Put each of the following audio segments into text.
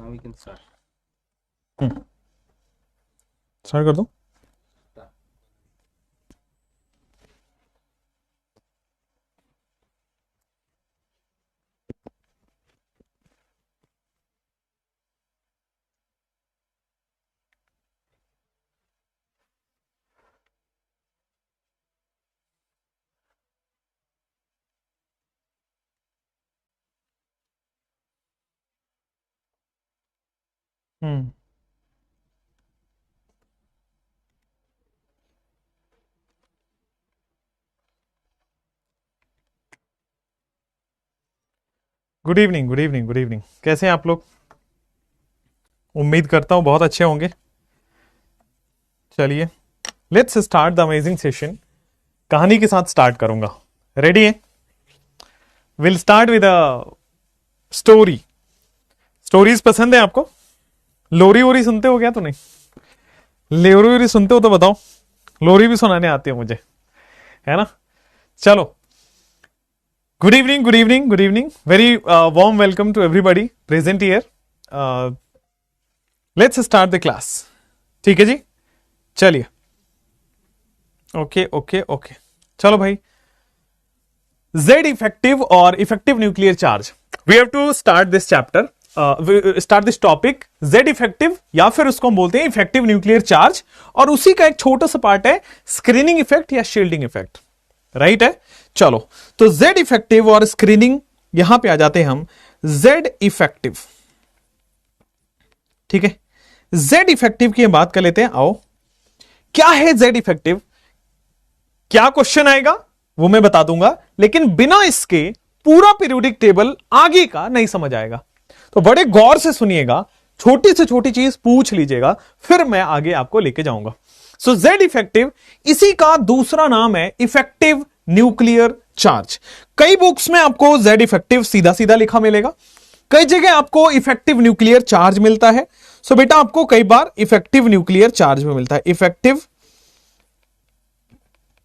Now we can start. Start कर दो। Good evening, good evening, good evening. कैसे हैं आप लोग? उम्मीद करता हूं बहुत अच्छे होंगे। चलिए, let's start the amazing session. कहानी के साथ स्टार्ट करूंगा। रेडी है? Will start with a story. Stories पसंद है आपको? लोरी वोरी सुनते हो क्या? तो नहीं, लोरी वोरी सुनते हो तो बताओ। लोरी भी सुनाने आती है मुझे, है ना? चलो, good evening, good evening, good evening. Very warm welcome to everybody present here. Let's start the class. ठीक है जी, चलिए। ओके ओके ओके, चलो भाई। Z इफेक्टिव और effective nuclear charge, we have to start this chapter, start this topic. Z effective या फिर उसको हम बोलते हैं इफेक्टिव न्यूक्लियर चार्ज, और उसी का एक छोटा सा पार्ट है स्क्रीनिंग इफेक्ट या शील्डिंग इफेक्ट। राइट है? चलो, तो Z इफेक्टिव और स्क्रीनिंग, यहां पे आ जाते हैं हम। Z इफेक्टिव, ठीक है। Z इफेक्टिव की बात कर लेते हैं। आओ, क्या है Z इफेक्टिव? क्या क्वेश्चन आएगा वो मैं बता दूंगा, लेकिन बिना इसके पूरा पीरियोडिक टेबल आगे का नहीं समझ आएगा। तो बड़े गौर से सुनिएगा, छोटी से छोटी चीज पूछ लीजिएगा, फिर मैं आगे आपको लेके जाऊंगा। सो Z इफेक्टिव, इसी का दूसरा नाम है इफेक्टिव न्यूक्लियर चार्ज। कई बुक्स में आपको Z इफेक्टिव सीधा सीधा लिखा मिलेगा, कई जगह आपको इफेक्टिव न्यूक्लियर चार्ज मिलता है। सो बेटा, आपको कई बार इफेक्टिव न्यूक्लियर चार्ज में मिलता है, इफेक्टिव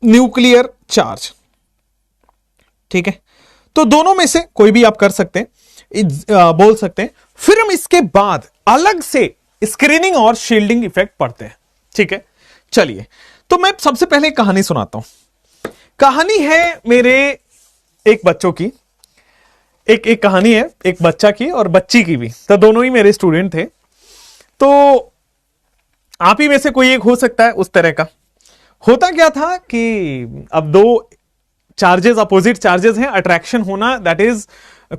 न्यूक्लियर चार्ज। ठीक है, तो दोनों में से कोई भी आप कर सकते हैं, बोल सकते हैं। फिर हम इसके बाद अलग से स्क्रीनिंग और शील्डिंग इफेक्ट पढ़ते हैं। ठीक है, चलिए। तो मैं सबसे पहले एक कहानी सुनाता हूं। कहानी है मेरे एक बच्चों की, एक कहानी है एक बच्चा की और बच्ची की भी, तो दोनों ही मेरे स्टूडेंट थे। तो आप ही में से कोई एक हो सकता है उस तरह का। होता क्या था कि अब दो चार्जेस, अपोजिट चार्जेस हैं, अट्रैक्शन होना दैट इज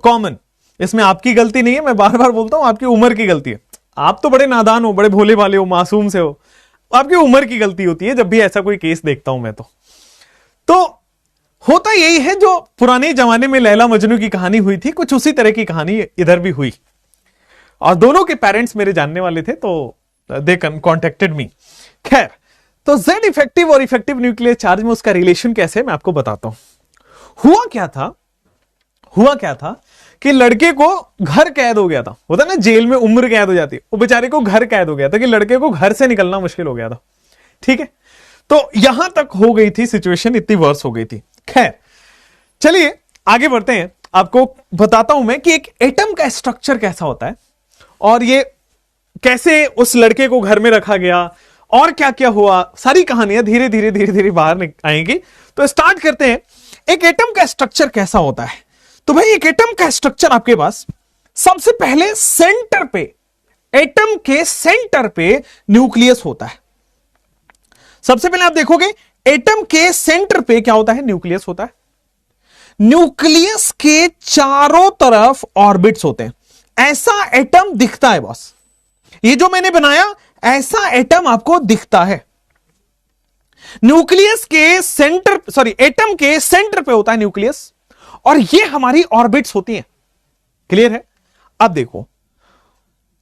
कॉमन। इसमें आपकी गलती नहीं है, मैं बार बार बोलता हूं, आपकी उम्र की गलती है। आप तो बड़े नादान हो, बड़े भोले भाले हो, मासूम से हो, आपकी उम्र की गलती होती है जब भी ऐसा कोई केस देखता हूं मैं। तो होता यही है, जो पुराने जमाने में लैला मजनू की कहानी हुई थी, कुछ उसी तरह की कहानी इधर भी हुई। और दोनों के पेरेंट्स मेरे जानने वाले थे, तो दे कॉन्टेक्टेड मी। खैर, तो Z इफेक्टिव और इफेक्टिव न्यूक्लियर चार्ज में उसका रिलेशन कैसे है मैं आपको बताता हूं। हुआ क्या था कि लड़के को घर कैद हो गया था। होता ना, जेल में उम्र कैद हो जाती है, वो बेचारे को घर कैद हो गया था कि लड़के को घर से निकलना मुश्किल हो गया था। ठीक है, तो यहां तक हो गई थी सिचुएशन, इतनी वर्स हो गई थी। खैर, चलिए आगे बढ़ते हैं। आपको बताता हूं मैं कि एक एटम का स्ट्रक्चर कैसा होता है, और ये कैसे उस लड़के को घर में रखा गया, और क्या क्या हुआ। सारी कहानियां धीरे धीरे धीरे धीरे बाहर आएंगी। तो स्टार्ट करते हैं। एक एटम का स्ट्रक्चर कैसा होता है? तो भाई, एक एटम का स्ट्रक्चर आपके पास सबसे पहले सेंटर पे, एटम के सेंटर पे न्यूक्लियस होता है। सबसे पहले आप देखोगे, एटम के सेंटर पे क्या होता है? न्यूक्लियस होता है। न्यूक्लियस के चारों तरफ ऑर्बिट्स होते हैं। ऐसा एटम दिखता है बॉस, ये जो मैंने बनाया, ऐसा एटम आपको दिखता है। न्यूक्लियस के सेंटर, सॉरी, एटम के सेंटर पे होता है न्यूक्लियस, और ये हमारी ऑर्बिट्स होती हैं। क्लियर है? अब देखो,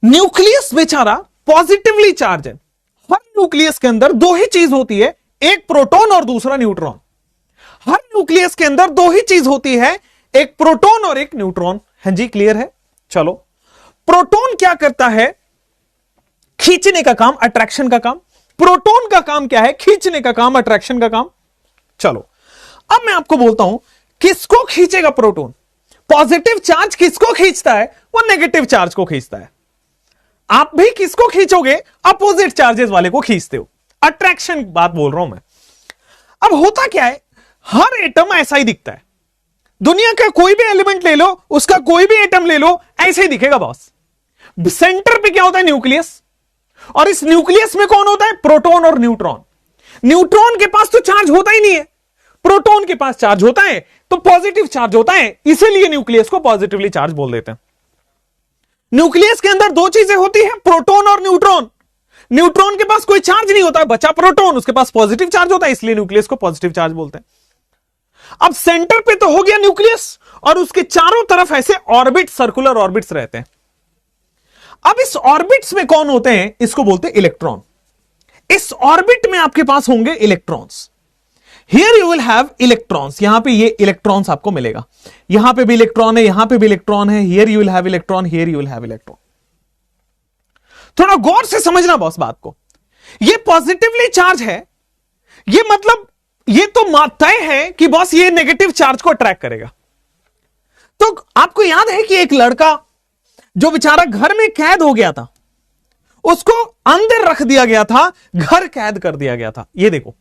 न्यूक्लियस बेचारा पॉजिटिवली चार्ज है। हर न्यूक्लियस के अंदर दो ही चीज होती है, एक प्रोटॉन और दूसरा न्यूट्रॉन। हर न्यूक्लियस के अंदर दो ही चीज होती है, एक प्रोटॉन और एक न्यूट्रॉन। हाँ जी, क्लियर है? चलो, प्रोटॉन क्या करता है? खींचने का काम, अट्रैक्शन का काम। प्रोटॉन का काम क्या है? खींचने का काम, अट्रैक्शन का काम। चलो, अब मैं आपको बोलता हूं, किसको खींचेगा प्रोटॉन? पॉजिटिव चार्ज किसको खींचता है? वो नेगेटिव चार्ज को खींचता है। आप भी किसको खींचोगे? अपोजिट चार्जेस वाले को खींचते हो। अट्रैक्शन बात बोल रहा हूं मैं। अब होता क्या है, हर एटम ऐसा ही दिखता है। दुनिया का कोई भी एलिमेंट ले लो, उसका कोई भी एटम ले लो, ऐसे ही दिखेगा बॉस। सेंटर पे क्या होता है? न्यूक्लियस। और इस न्यूक्लियस में कौन होता है? प्रोटॉन और न्यूट्रॉन। न्यूट्रॉन के पास तो चार्ज होता ही नहीं है, प्रोटॉन के पास चार्ज होता है, तो पॉजिटिव चार्ज होता है, इसीलिए न्यूक्लियस को पॉजिटिवली चार्ज बोल देते हैं। न्यूक्लियस के अंदर दो चीजें होती हैं, प्रोटॉन और न्यूट्रॉन। न्यूट्रॉन के पास कोई चार्ज नहीं होता, बचा प्रोटॉन, उसके पास पॉजिटिव चार्ज होता है, इसलिए न्यूक्लियस को पॉजिटिव चार्ज बोलते हैं। अब सेंटर पे तो हो गया न्यूक्लियस, और उसके चारों तरफ ऐसे ऑर्बिट, सर्कुलर ऑर्बिट्स रहते हैं। अब इस ऑर्बिट्स में कौन होते हैं? इसको बोलते हैं इलेक्ट्रॉन। इस ऑर्बिट में आपके पास होंगे electrons. Here you will have electrons. यहां पे ये इलेक्ट्रॉन्स आपको मिलेगा, यहां पे भी इलेक्ट्रॉन है, यहां पे भी इलेक्ट्रॉन है। Here you will have electron, here you will have electron. थोड़ा गौर से समझना बॉस बात को। ये पॉजिटिवली चार्ज है, ये मतलब ये तो तय है कि बॉस ये नेगेटिव चार्ज को अट्रैक्ट करेगा। तो आपको याद है कि एक लड़का जो बेचारा घर में कैद हो गया था, उसको अंदर रख दिया गया था, घर कैद कर दिया गया था, ये देखो।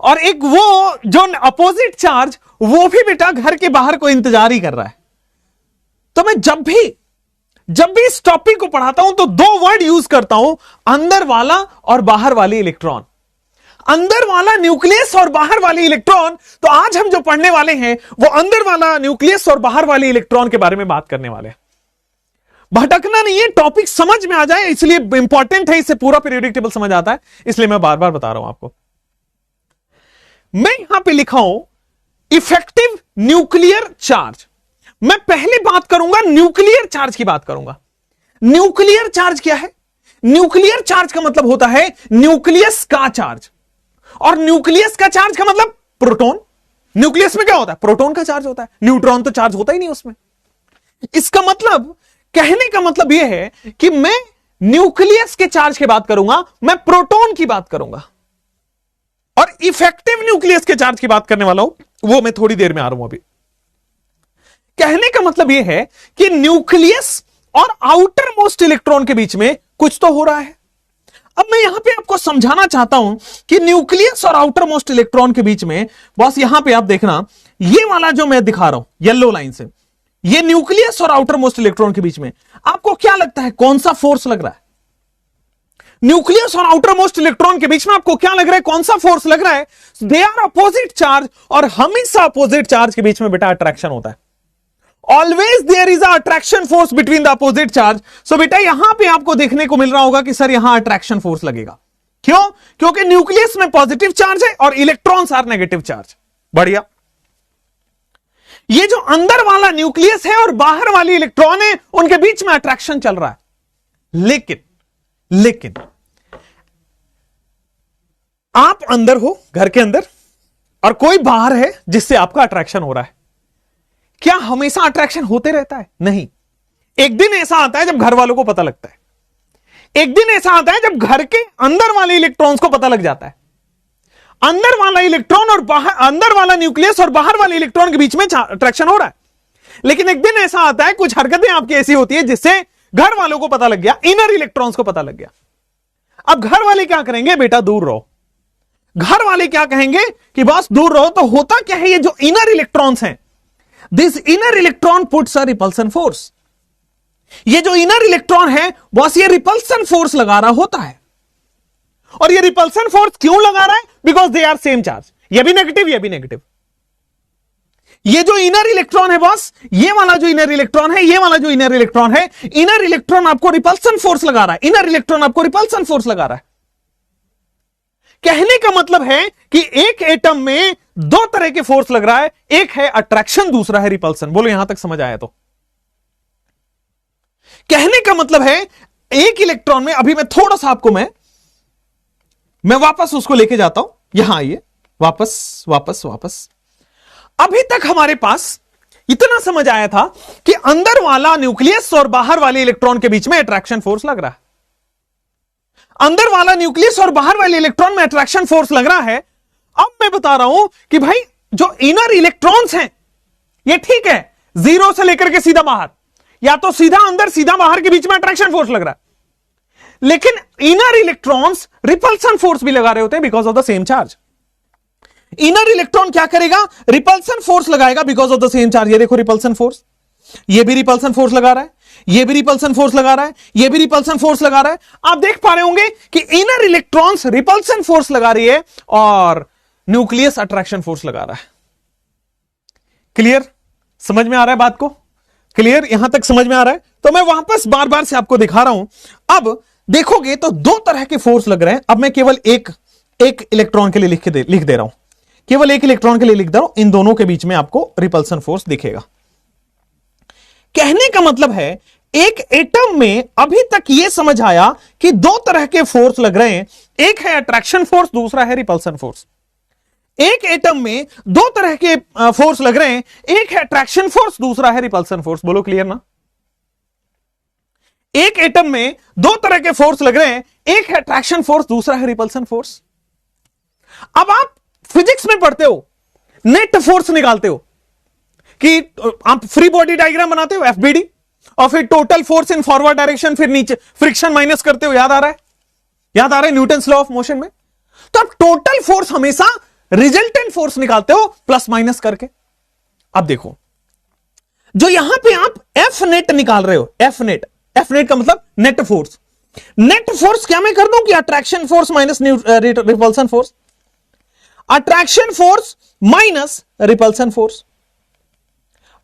और एक वो जो अपोजिट चार्ज, वो भी बेटा घर के बाहर को इंतजार ही कर रहा है। तो मैं जब भी इस टॉपिक को पढ़ाता हूं तो दो वर्ड यूज करता हूं, अंदर वाला और बाहर वाली इलेक्ट्रॉन। अंदर वाला न्यूक्लियस और बाहर वाली इलेक्ट्रॉन। तो आज हम जो पढ़ने वाले हैं वो अंदर वाला न्यूक्लियस और बाहर वाली इलेक्ट्रॉन के बारे में बात करने वाले हैं। भटकना नहीं है, टॉपिक समझ में आ जाए, इसलिए इंपॉर्टेंट है, इससे पूरा पीरियोडिक टेबल समझ आता है, इसलिए मैं बार बार बता रहा हूं आपको। मैं यहां पे लिखा हूं इफेक्टिव न्यूक्लियर चार्ज। मैं पहले बात करूंगा न्यूक्लियर चार्ज की बात करूंगा। न्यूक्लियर चार्ज क्या है? न्यूक्लियर चार्ज का मतलब होता है न्यूक्लियस का चार्ज, और न्यूक्लियस का चार्ज का मतलब प्रोटॉन। न्यूक्लियस में क्या होता है? प्रोटॉन का चार्ज होता है, न्यूट्रॉन तो चार्ज होता ही नहीं उसमें। इसका मतलब, कहने का मतलब यह है कि मैं न्यूक्लियस के चार्ज की बात करूंगा, मैं प्रोटॉन की बात करूंगा, और इफेक्टिव न्यूक्लियस के चार्ज की बात करने वाला हूं, वो मैं थोड़ी देर में आ रहा हूं। अभी कहने का मतलब यह है कि न्यूक्लियस और आउटर मोस्ट इलेक्ट्रॉन के बीच में कुछ तो हो रहा है। अब मैं यहां पे आपको समझाना चाहता हूं कि न्यूक्लियस और आउटर मोस्ट इलेक्ट्रॉन के बीच में, बस यहां पे आप देखना, ये वाला जो मैं दिखा रहा हूं येलो लाइन से, ये न्यूक्लियस और आउटर मोस्ट इलेक्ट्रॉन के बीच में आपको क्या लगता है, कौन सा फोर्स लग रहा है? न्यूक्लियस और आउटर मोस्ट इलेक्ट्रॉन के बीच में आपको क्या लग रहा है, कौन सा फोर्स लग रहा है? दे आर अपोजिट चार्ज, और हमेशा अपोजिट चार्ज के बीच में बेटा अट्रैक्शन होता है। Always there is attraction force between the opposite charge. So बेटा यहां पे आपको देखने को मिल रहा होगा कि सर यहां अट्रैक्शन फोर्स लगेगा। क्यों? क्योंकि न्यूक्लियस में पॉजिटिव चार्ज है और इलेक्ट्रॉन्स आर नेगेटिव चार्ज। बढ़िया। ये जो अंदर वाला न्यूक्लियस है और बाहर वाली इलेक्ट्रॉन है, उनके बीच में अट्रैक्शन चल रहा है। लेकिन आप अंदर हो, घर के अंदर, और कोई बाहर है जिससे आपका अट्रैक्शन हो रहा है। क्या हमेशा अट्रैक्शन होते रहता है? नहीं। एक दिन ऐसा आता है जब घर वालों को पता लगता है, एक दिन ऐसा आता है जब घर के अंदर वाले इलेक्ट्रॉन्स को पता लग जाता है। अंदर वाला इलेक्ट्रॉन और बाहर, अंदर वाला न्यूक्लियस और बाहर वाले इलेक्ट्रॉन के बीच में अट्रैक्शन हो रहा है। लेकिन एक दिन ऐसा आता है, कुछ हरकतें आपकी ऐसी होती है जिससे घर वालों को पता लग गया, इनर इलेक्ट्रॉन्स को पता लग गया। अब घर वाले क्या करेंगे? बेटा दूर रहो। घर वाले क्या कहेंगे कि बॉस दूर रहो। तो होता क्या है, ये जो इनर इलेक्ट्रॉन्स हैं, this inner electron puts a repulsion force. ये जो इनर इलेक्ट्रॉन है बॉस, ये रिपल्सन फोर्स लगा रहा होता है। और ये रिपल्सन फोर्स क्यों लगा रहा है? Because they are same charge. ये भी नेगेटिव, ये भी नेगेटिव। ये जो इनर इलेक्ट्रॉन है बॉस, ये वाला जो इनर इलेक्ट्रॉन है, ये वाला जो इनर इलेक्ट्रॉन है, इनर इलेक्ट्रॉन आपको रिपल्सन फोर्स लगा रहा है, इनर इलेक्ट्रॉन आपको रिपल्सन फोर्स लगा रहा है। कहने का मतलब है कि एक एटम में दो तरह के फोर्स लग रहा है, एक है अट्रैक्शन, दूसरा है रिपल्सन। बोलो यहां तक समझ आया? तो कहने का मतलब है एक इलेक्ट्रॉन में, अभी मैं थोड़ा सा आपको मैं वापस उसको लेके जाता हूं, यहां आइए, वापस। अभी तक हमारे पास इतना समझ आया था कि अंदर वाला न्यूक्लियस और बाहर वाले इलेक्ट्रॉन के बीच में अट्रैक्शन फोर्स लग रहा है। अंदर वाला न्यूक्लियस और बाहर वाले इलेक्ट्रॉन में अट्रैक्शन फोर्स लग रहा है। अब मैं बता रहा हूं कि भाई जो इनर इलेक्ट्रॉन्स हैं, ये ठीक है, 0 से लेकर के सीधा बाहर, या तो सीधा अंदर सीधा बाहर के बीच में अट्रैक्शन फोर्स लग रहा है, लेकिन इनर इलेक्ट्रॉन्स रिपल्सन फोर्स भी लगा रहे होते हैं because of the same charge. Inner electron क्या करेगा, रिपल्सन फोर्स लगाएगा because of the same charge. ये देखो रिपल्सन फोर्स, ये भी रिपल्सन फोर्स लगा रहा है, ये भी रिपल्सन फोर्स लगा रहा है, ये भी रिपल्सन फोर्स लगा रहा है। आप देख पा रहे होंगे कि इनर इलेक्ट्रॉन्स रिपल्सन फोर्स लगा रही है और न्यूक्लियस अट्रैक्शन फोर्स लगा रहा है। क्लियर, समझ में आ रहा है बात को? क्लियर, यहां तक समझ में आ रहा है? तो मैं वापस बार बार से आपको दिखा रहा हूं। अब देखोगे तो दो तरह के फोर्स लग रहे हैं। अब मैं केवल एक इलेक्ट्रॉन के लिए लिख दे रहा हूं, केवल एक इलेक्ट्रॉन के लिए लिख दे रहा हूं। इन दोनों के बीच में आपको रिपल्सन फोर्स दिखेगा। कहने का मतलब है एक एटम में अभी तक यह समझ आया कि दो तरह के फोर्स लग रहे हैं, एक है अट्रैक्शन फोर्स, दूसरा है रिपल्सन फोर्स। एक एटम में दो तरह के फोर्स लग रहे हैं, एक है अट्रैक्शन फोर्स, दूसरा है रिपल्सन फोर्स। बोलो क्लियर ना? एक एटम में दो तरह के फोर्स लग रहे हैं, एक है अट्रैक्शन फोर्स, दूसरा है रिपल्सन फोर्स। अब आप फिजिक्स में पढ़ते हो, नेट फोर्स निकालते हो कि आप फ्री बॉडी डायग्राम बनाते हो एफबीडी, और फिर total force in forward direction, फिर नीचे फ्रिक्शन माइनस करते हो। याद आ रहा है? याद आ रहा है न्यूटन्स लॉ ऑफ मोशन में? तो आप टोटल फोर्स हमेशा रिजल्टेंट फोर्स निकालते हो प्लस माइनस करके। अब देखो, जो यहां पे आप एफ नेट निकाल रहे हो, एफ नेट का मतलब नेट फोर्स। नेट फोर्स क्या मैं कर दूं कि attraction force minus repulsion force, attraction force minus repulsion force,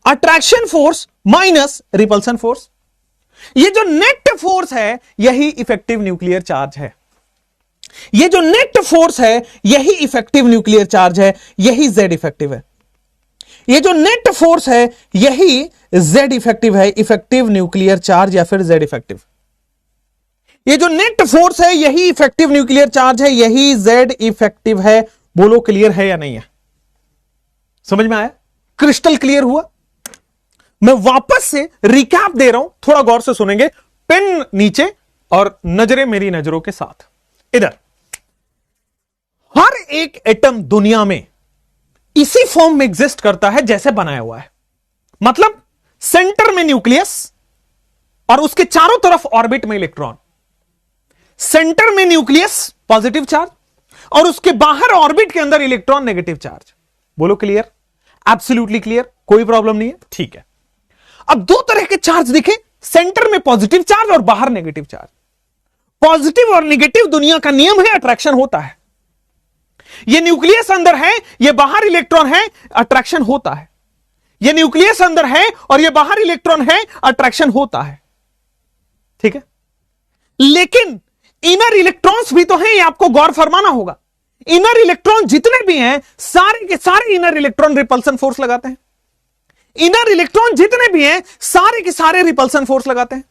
attraction force minus repulsion force. ये जो नेट फोर्स है यही इफेक्टिव न्यूक्लियर चार्ज है। ये जो नेट फोर्स है यही इफेक्टिव न्यूक्लियर चार्ज है, यही जेड इफेक्टिव है। ये जो नेट फोर्स है यही जेड इफेक्टिव है, इफेक्टिव न्यूक्लियर चार्ज या फिर जेड इफेक्टिव। ये जो नेट फोर्स है यही इफेक्टिव न्यूक्लियर चार्ज है, यही जेड इफेक्टिव है। बोलो क्लियर है या नहीं है? समझ में आया? क्रिस्टल क्लियर हुआ? मैं वापस से रिकैप दे रहा हूं, थोड़ा गौर से सुनेंगे। पेन नीचे और नजरें मेरी नजरों के साथ। इधर हर एक एटम दुनिया में इसी फॉर्म में एग्जिस्ट करता है जैसे बनाया हुआ है। मतलब सेंटर में न्यूक्लियस और उसके चारों तरफ ऑर्बिट में इलेक्ट्रॉन। सेंटर में न्यूक्लियस पॉजिटिव चार्ज और उसके बाहर ऑर्बिट के अंदर इलेक्ट्रॉन नेगेटिव चार्ज। बोलो क्लियर? एब्सोल्युटली क्लियर, कोई प्रॉब्लम नहीं है? ठीक है। अब दो तरह के चार्ज दिखे, सेंटर में पॉजिटिव चार्ज और बाहर नेगेटिव चार्ज। पॉजिटिव और नेगेटिव दुनिया का नियम है, अट्रैक्शन होता है। ये न्यूक्लियस अंदर है, ये बाहर इलेक्ट्रॉन है, अट्रैक्शन होता है। ये न्यूक्लियस अंदर है और ये बाहर इलेक्ट्रॉन है, अट्रैक्शन होता है। ठीक है, लेकिन इनर इलेक्ट्रॉन्स भी तो हैं, ये आपको गौर फरमाना होगा। इनर इलेक्ट्रॉन जितने भी हैं सारे के सारे इनर इलेक्ट्रॉन रिपल्सन फोर्स लगाते हैं। इनर इलेक्ट्रॉन जितने भी हैं सारे के सारे रिपल्सन फोर्स लगाते हैं।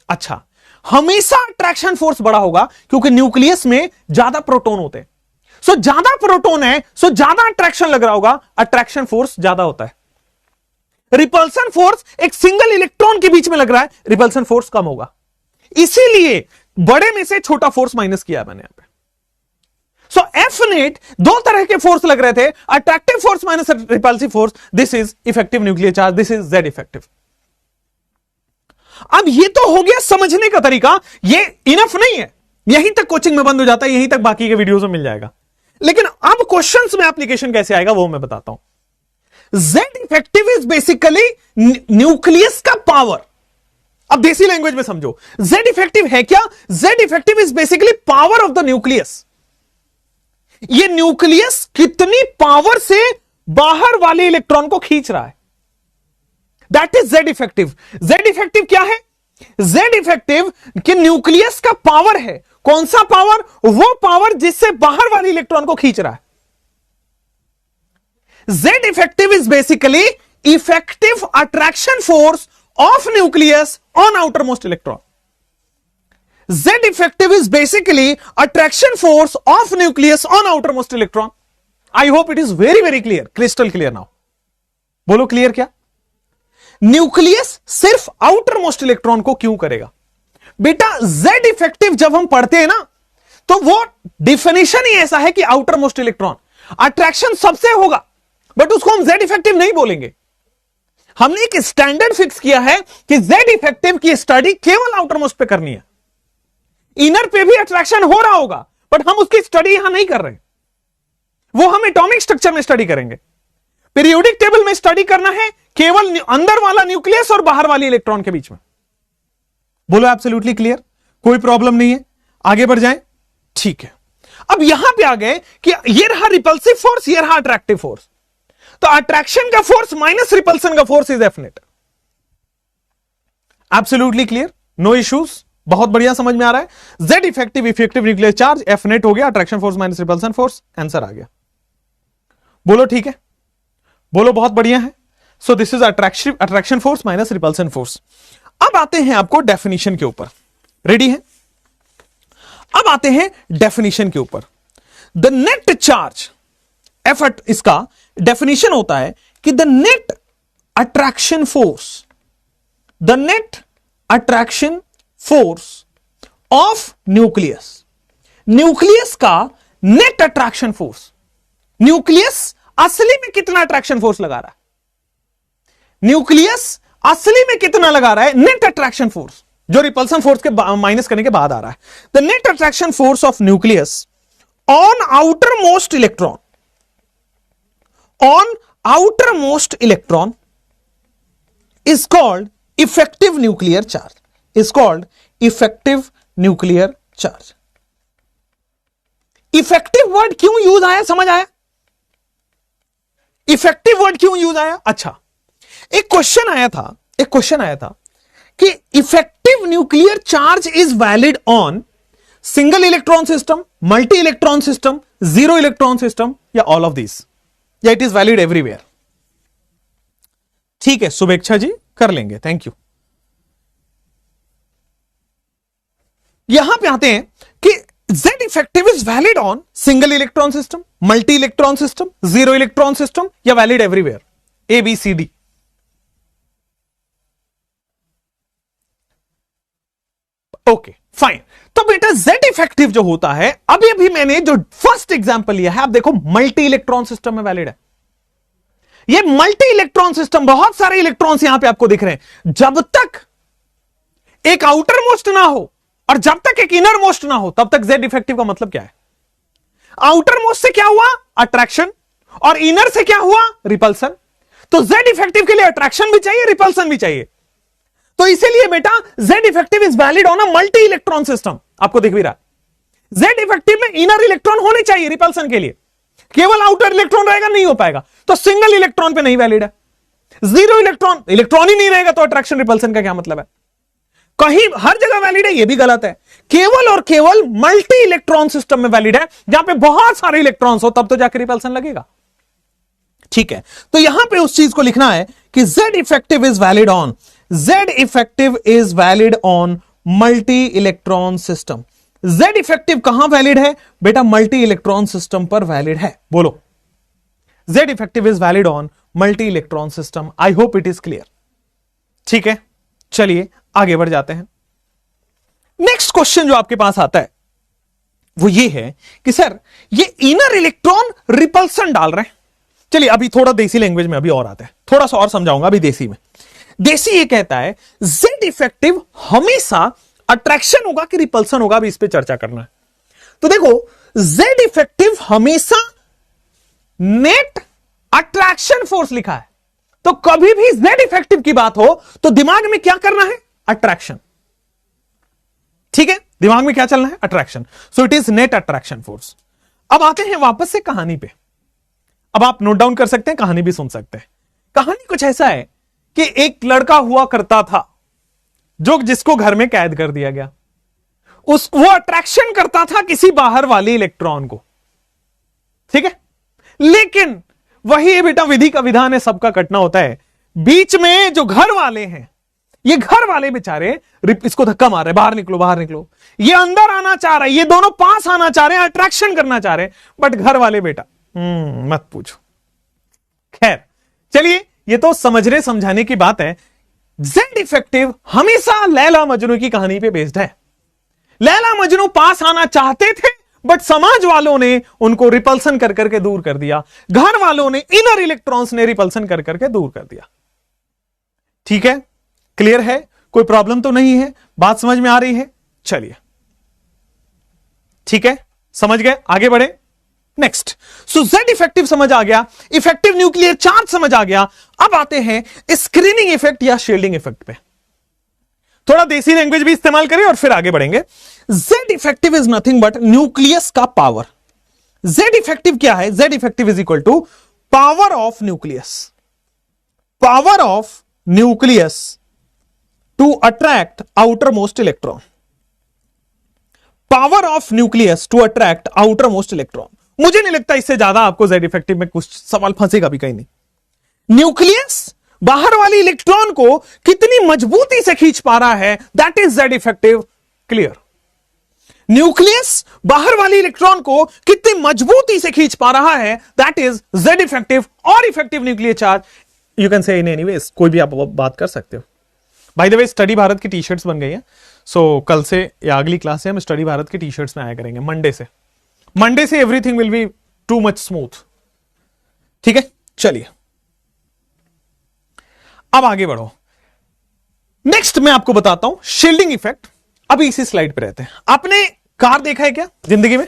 अच्छा, हमेशा अट्रैक्शन फोर्स बड़ा होगा क्योंकि न्यूक्लियस में ज्यादा प्रोटॉन होते हैं। सो ज्यादा प्रोटॉन है, सो ज्यादा अट्रैक्शन लग रहा होगा, अट्रैक्शन फोर्स ज्यादा होता है। रिपल्सन फोर्स एक सिंगल इलेक्ट्रॉन के बीच में लग रहा है, रिपल्सन फोर्स कम होगा। इसीलिए बड़े में से छोटा फोर्स माइनस किया मैंने यहां पे। सो एफ नेट दो तरह के फोर्स लग रहे थे, attractive force minus repulsive force. This is effective nuclear charge, this is Z effective. अब ये तो हो गया समझने का तरीका, ये इनफ नहीं है, यहीं तक कोचिंग में बंद हो जाता है, यहीं तक बाकी के वीडियोस में मिल जाएगा। लेकिन अब क्वेश्चंस में एप्लीकेशन कैसे आएगा वो मैं बताता हूं। Z effective is basically nucleus का पावर। अब देसी लैंग्वेज में समझो, जेड इफेक्टिव है क्या? Z effective is basically power of the nucleus. ये न्यूक्लियस कितनी पावर से बाहर वाले इलेक्ट्रॉन को खींच रहा है, that is Z effective. Z effective क्या है? जेड इफेक्टिव कि न्यूक्लियस का पावर है। कौन सा पावर? वो पावर जिससे बाहर वाले इलेक्ट्रॉन को खींच रहा है। Z effective is basically effective attraction force of nucleus on outermost electron. Z effective is basically attraction force of nucleus on outermost electron. I hope it is very very clear, crystal clear now. बोलो clear क्या? Nucleus सिर्फ outermost electron को क्यों करेगा? बेटा Z effective जब हम पढ़ते हैं ना तो वो डिफिनेशन ही ऐसा है कि आउटरमोस्ट इलेक्ट्रॉन अट्रैक्शन सबसे होगा, बट उसको हम Z इफेक्टिव नहीं बोलेंगे। हमने एक स्टैंडर्ड फिक्स किया है कि जेड इफेक्टिव की स्टडी केवल आउटर मोस्ट पे करनी है। इनर पे भी अट्रैक्शन हो रहा होगा, बट हम उसकी स्टडी यहां नहीं कर रहे, वो हम एटॉमिक स्ट्रक्चर में स्टडी करेंगे। पीरियोडिक टेबल में स्टडी करना है केवल अंदर वाला न्यूक्लियस और बाहर वाली इलेक्ट्रॉन के बीच में। बोलो एब्सोल्युटली क्लियर, कोई प्रॉब्लम नहीं है, आगे बढ़ जाएं। ठीक है, अब यहां पे आ गए कि ये रहा रिपल्सिव फोर्स, ये रहा अट्रैक्टिव फोर्स। तो अट्रैक्शन का फोर्स माइनस रिपल्सन का force is F net. Absolutely clear, no issues, बहुत बढ़िया समझ में आ रहा है। Z effective effective nuclear charge F net हो गया, attraction force minus repulsion force, answer आ गया। बोलो ठीक है, बोलो बहुत बढ़िया है। So this is attraction force minus repulsion force. अब आते हैं आपको डेफिनेशन के ऊपर, रेडी है? अब आते हैं डेफिनेशन के ऊपर। द नेट चार्ज एफ, इसका डेफिनेशन होता है कि the net attraction force, the net attraction force of nucleus, nucleus का नेट अट्रैक्शन फोर्स। न्यूक्लियस असली में कितना अट्रैक्शन फोर्स लगा रहा है, न्यूक्लियस असली में कितना लगा रहा है नेट अट्रैक्शन फोर्स, जो रिपल्सन फोर्स के माइनस करने के बाद आ रहा है। The net attraction force of nucleus on outer most electron, on outer most electron is called effective nuclear charge, is called effective nuclear charge. Effective word क्यों use आया, समझ आया? इफेक्टिव वर्ड क्यों यूज आया? अच्छा, एक क्वेश्चन आया था कि effective nuclear charge is valid on single electron system, multi electron system, zero electron system, या ऑल ऑफ दिस, या इट इज वैलिड एवरीवेयर। ठीक है शुभेच्छा जी, कर लेंगे, थैंक यू। यहां पे आते हैं कि Z effective is valid on single electron system, multi electron system, zero electron system, या valid everywhere, A B C D. Okay fine. तो बेटा Z इफेक्टिव जो होता है, अभी अभी मैंने जो फर्स्ट एग्जांपल लिया है, आप देखो मल्टी इलेक्ट्रॉन सिस्टम में वैलिड है। ये मल्टी इलेक्ट्रॉन सिस्टम, बहुत सारे इलेक्ट्रॉन्स यहां पे आपको दिख रहे हैं। जब तक एक आउटर मोस्ट ना हो और जब तक एक इनर मोस्ट ना हो, तब तक Z इफेक्टिव का मतलब क्या है? आउटर मोस्ट से क्या हुआ? अट्रैक्शन, और इनर से क्या हुआ? रिपल्सन। तो Z इफेक्टिव के लिए अट्रैक्शन भी चाहिए, रिपल्सन भी चाहिए। तो इसीलिए बेटा Z effective is valid on a multi electron system. आपको दिख भी रहा, Z इफेक्टिव में इनर इलेक्ट्रॉन होने चाहिए रिपल्सन के लिए, केवल आउटर इलेक्ट्रॉन रहेगा नहीं हो पाएगा। तो सिंगल इलेक्ट्रॉन पे नहीं वैलिड है, जीरो इलेक्ट्रॉन, इलेक्ट्रॉन ही नहीं रहेगा तो अट्रैक्शन रिपल्सन का क्या मतलब है? कहीं हर जगह वैलिड है, यह भी गलत है। केवल और केवल मल्टी इलेक्ट्रॉन सिस्टम में वैलिड है, जहां पे बहुत सारे इलेक्ट्रॉन्स हो, तब तो जाकर रिपल्सन लगेगा। ठीक है, तो यहां पे उस चीज को लिखना है कि Z effective is valid on, Z effective is valid on multi electron system. Z effective कहां वैलिड है बेटा? मल्टी इलेक्ट्रॉन सिस्टम पर वैलिड है। बोलो, Z effective is valid on multi electron system. I hope it is clear. ठीक है, चलिए आगे बढ़ जाते हैं। नेक्स्ट क्वेश्चन जो आपके पास आता है वो ये है कि सर ये इनर इलेक्ट्रॉन रिपल्सन डाल रहे हैं। चलिए अभी थोड़ा देसी लैंग्वेज में अभी और आता है, थोड़ा सा और समझाऊंगा अभी देसी में। देसी ये कहता है Z इफेक्टिव हमेशा अट्रैक्शन होगा कि रिपल्सन होगा, अभी इस पे चर्चा करना है। तो देखो Z इफेक्टिव हमेशा नेट अट्रैक्शन फोर्स लिखा है, तो कभी भी Z इफेक्टिव की बात हो तो दिमाग में क्या करना है? अट्रैक्शन। ठीक है, दिमाग में क्या चलना है? Attraction. So it is net attraction force. अब आते हैं वापस से कहानी पे। अब आप नोट डाउन कर सकते हैं, कहानी भी सुन सकते हैं। कहानी कुछ ऐसा है कि एक लड़का हुआ करता था जो जिसको घर में कैद कर दिया गया। वो अट्रैक्शन करता था किसी बाहर वाले इलेक्ट्रॉन को। ठीक है, लेकिन वही बेटा विधि का विधान है, सबका कटना होता है। बीच में जो घर वाले हैं, ये घर वाले बेचारे इसको धक्का मार रहे, बाहर निकलो बाहर निकलो। ये अंदर आना चाह रहा है, ये दोनों पास आना चाह रहे हैं, अट्रैक्शन करना चाह रहे हैं, बट घर वाले बेटा मत पूछो। खैर चलिए, ये तो समझने समझाने की बात है। Z इफेक्टिव हमेशा लैला मजनू की कहानी पे बेस्ड है। लैला मजनू पास आना चाहते थे, बट समाज वालों ने उनको रिपल्सन कर करके दूर कर दिया। घर वालों ने, इनर इलेक्ट्रॉन्स ने रिपल्सन कर करके दूर कर दिया। ठीक है, क्लियर है, कोई प्रॉब्लम तो नहीं है, बात समझ में आ रही है? चलिए ठीक है, समझ गए, आगे बढ़े। नेक्स्ट, सो जेड इफेक्टिव समझ आ गया, इफेक्टिव न्यूक्लियर चार्ज समझ आ गया। अब आते हैं स्क्रीनिंग इफेक्ट या शील्डिंग इफेक्ट पे। थोड़ा देसी लैंग्वेज भी इस्तेमाल करें और फिर आगे बढ़ेंगे। Z effective is nothing but nucleus का पावर। जेड इफेक्टिव क्या है? Z effective is equal to power of nucleus, power of nucleus to attract outer most electron, power of nucleus to attract outer most electron. मुझे नहीं लगता इससे ज्यादा आपको Z effective में कुछ सवाल फंसेगा भी कहीं नहीं। न्यूक्लियस बाहर वाली इलेक्ट्रॉन को कितनी मजबूती से खींच पा रहा है, that is Z effective. Clear? Nucleus बाहर वाली इलेक्ट्रॉन को कितनी मजबूती से खींच पा रहा है, दैट इज जेड इफेक्टिव। और effective nuclear charge you can say in anyways, कोई भी आप बात कर सकते हो। By the way study Bharat की टी शर्ट्स बन गई है, सो कल से या अगली क्लास से हम स्टडी भारत की टी शर्ट्स में आया करेंगे। मंडे से everything will be too much smooth. ठीक है, चलिए अब आगे बढ़ो। नेक्स्ट मैं आपको बताता हूं शील्डिंग इफेक्ट। अभी इसी स्लाइड पे रहते हैं। आपने कार देखा है क्या जिंदगी में?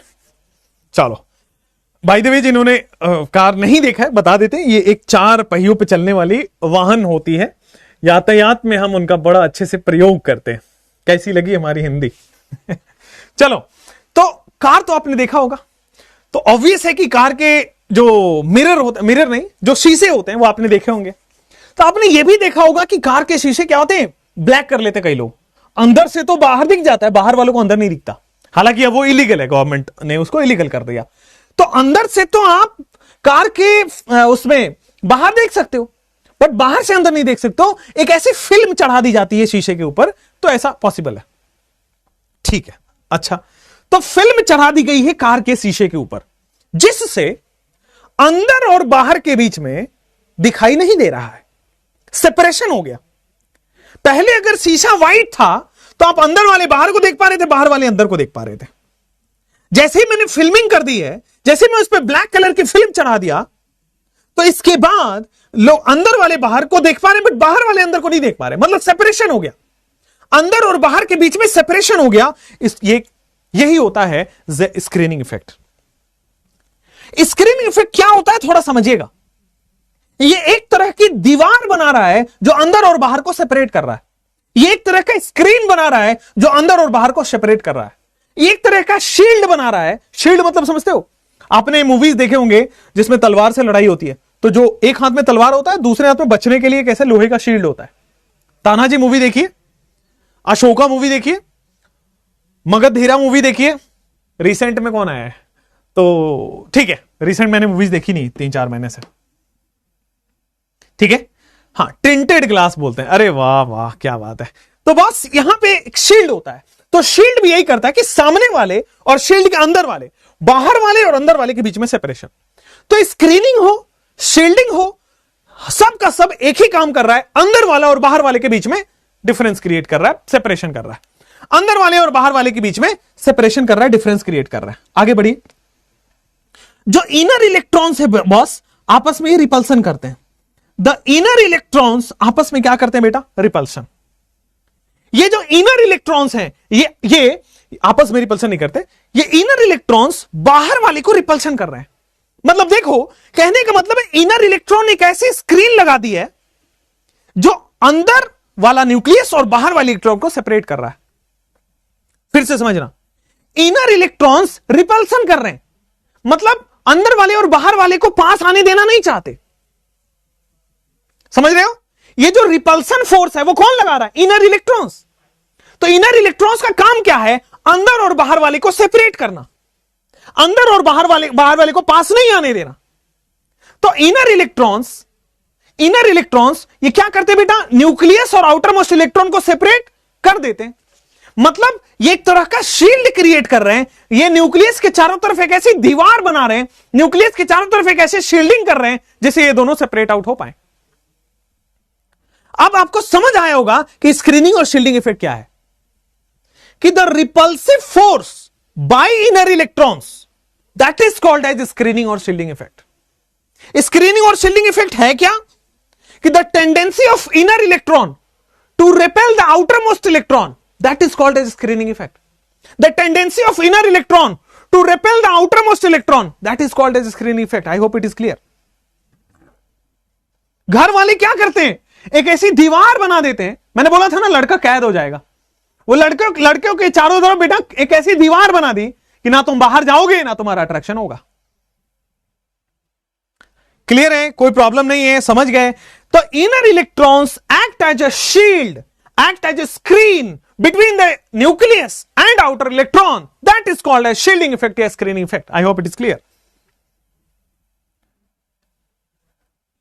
चलो, बाय द वे जिन्होंने कार नहीं देखा है बता देते हैं, ये एक 4 पहियों पे चलने वाली वाहन होती है। यातायात में हम उनका बड़ा अच्छे से प्रयोग करते हैं। कैसी लगी हमारी हिंदी? चलो, तो कार तो आपने देखा होगा, तो ऑब्वियस है कि कार के जो मिरर होते, मिरर नहीं, जो शीशे होते हैं वो आपने देखे होंगे। तो आपने ये भी देखा होगा कि कार के शीशे क्या होते हैं, ब्लैक कर लेते कई लोग। अंदर से तो बाहर दिख जाता है, बाहर वालों को अंदर नहीं दिखता। हालांकि अब वो इलीगल है, गवर्नमेंट ने उसको इलीगल कर दिया। तो अंदर से तो आप कार के उसमें बाहर देख सकते हो, बट बाहर से अंदर नहीं देख सकते हो। एक ऐसी फिल्म चढ़ा दी जाती है शीशे के ऊपर, तो ऐसा पॉसिबल है। ठीक है, अच्छा, तो फिल्म चढ़ा दी गई है कार के शीशे के ऊपर, जिससे अंदर और बाहर के बीच में दिखाई नहीं दे रहा है, सेपरेशन हो गया। पहले अगर शीशा व्हाइट था तो आप अंदर वाले बाहर को देख पा रहे थे, बाहर वाले अंदर को देख पा रहे थे। जैसे ही मैंने फिल्मिंग कर दी है, जैसे मैं उस पर ब्लैक कलर की फिल्म चढ़ा दिया, तो इसके बाद लोग अंदर वाले बाहर को देख पा रहे हैं, बट बाहर वाले अंदर को नहीं देख पा रहे। मतलब सेपरेशन हो गया, अंदर और बाहर के बीच में सेपरेशन हो गया। यही होता है स्क्रीनिंग इफेक्ट। स्क्रीनिंग इफेक्ट क्या होता है थोड़ा समझिएगा। ये एक तरह की दीवार बना रहा है जो अंदर और बाहर को सेपरेट कर रहा है। ये एक तरह का स्क्रीन बना रहा है जो अंदर और बाहर को सेपरेट कर रहा है। ये एक तरह का शील्ड बना रहा है। शील्ड मतलब समझते हो? आपने मूवीज देखे होंगे जिसमें तलवार से लड़ाई होती है, तो जो एक हाथ में तलवार होता है, दूसरे हाथ में बचने के लिए कैसे लोहे का शील्ड होता है। तानाजी मूवी देखिए, अशोका मूवी देखिए, मगधीरा मूवी देखिए। रिसेंट में कौन आया है? तो ठीक है, रिसेंट मैंने मूवीज देखी नहीं 3-4 महीने से। ठीक है, हाँ, टिंटेड ग्लास बोलते हैं। अरे वाह वाह, क्या बात है। तो बस यहां पे एक शील्ड होता है, तो शील्ड भी यही करता है कि सामने वाले और शील्ड के अंदर वाले, बाहर वाले और अंदर वाले के बीच में सेपरेशन। तो स्क्रीनिंग हो, शील्डिंग हो, सब का सब एक ही काम कर रहा है। अंदर वाला और बाहर वाले के बीच में डिफरेंस क्रिएट कर रहा है, सेपरेशन कर रहा है। अंदर वाले और बाहर वाले के बीच में सेपरेशन कर रहा है, डिफरेंस क्रिएट कर रहा है। आगे बढ़िए। जो इनर इलेक्ट्रॉन्स है बॉस, आपस में रिपल्सन करते हैं। द इनर इलेक्ट्रॉन्स आपस में क्या करते हैं बेटा? रिपल्शन। ये जो इनर इलेक्ट्रॉन्स हैं, ये आपस में रिपल्सन नहीं करते। ये इनर इलेक्ट्रॉन्स बाहर वाले को रिपल्शन कर रहे हैं। मतलब देखो, कहने का मतलब है इनर इलेक्ट्रॉन एक ऐसी स्क्रीन लगा दी है जो अंदर वाला न्यूक्लियस और बाहर वाले इलेक्ट्रॉन को सेपरेट कर रहा है। फिर से समझना, इनर इलेक्ट्रॉन्स रिपल्सन कर रहे हैं, मतलब अंदर वाले और बाहर वाले को पास आने देना नहीं चाहते। समझ रहे हो? ये जो रिपल्सन फोर्स है वो कौन लगा रहा है? Inner electrons. तो इनर इलेक्ट्रॉन्स का काम क्या है? अंदर और बाहर वाले को सेपरेट करना, अंदर और बाहर वाले को पास नहीं आने देना। तो इनर इलेक्ट्रॉन्स ये क्या करते बेटा? न्यूक्लियस और आउटर मोस्ट इलेक्ट्रॉन को सेपरेट कर देते हैं। मतलब ये एक तरह का शील्ड क्रिएट कर रहे हैं। ये न्यूक्लियस के चारों तरफ एक ऐसी दीवार बना रहे हैं, न्यूक्लियस के चारों तरफ एक ऐसे शील्डिंग कर रहे हैं जिससे ये दोनों सेपरेट आउट हो पाए। अब आपको समझ आया होगा कि स्क्रीनिंग और शील्डिंग इफेक्ट क्या है। कि the repulsive force by inner electrons, that is called as screening और शील्डिंग इफेक्ट। स्क्रीनिंग और शील्डिंग इफेक्ट है क्या? कि the tendency of inner electron to repel the outer most electron, that is called as screening effect. The tendency of inner electron to repel the outer most electron, that is called as screening effect. I hope it is clear. घर वाले क्या करते हैं, एक ऐसी दीवार बना देते हैं. मैंने बोला था ना लड़का कैद हो जाएगा. वो लड़कियों के चारों तरफ बेटा एक ऐसी दीवार बना दी कि ना तुम बाहर जाओगे ना तुम्हारा अट्रैक्शन होगा. क्लियर है, कोई प्रॉब्लम नहीं है, समझ गए. तो inner electrons act as a shield, act as a screen between the nucleus and outer electron, that is called as shielding effect या screening effect. I hope it is clear.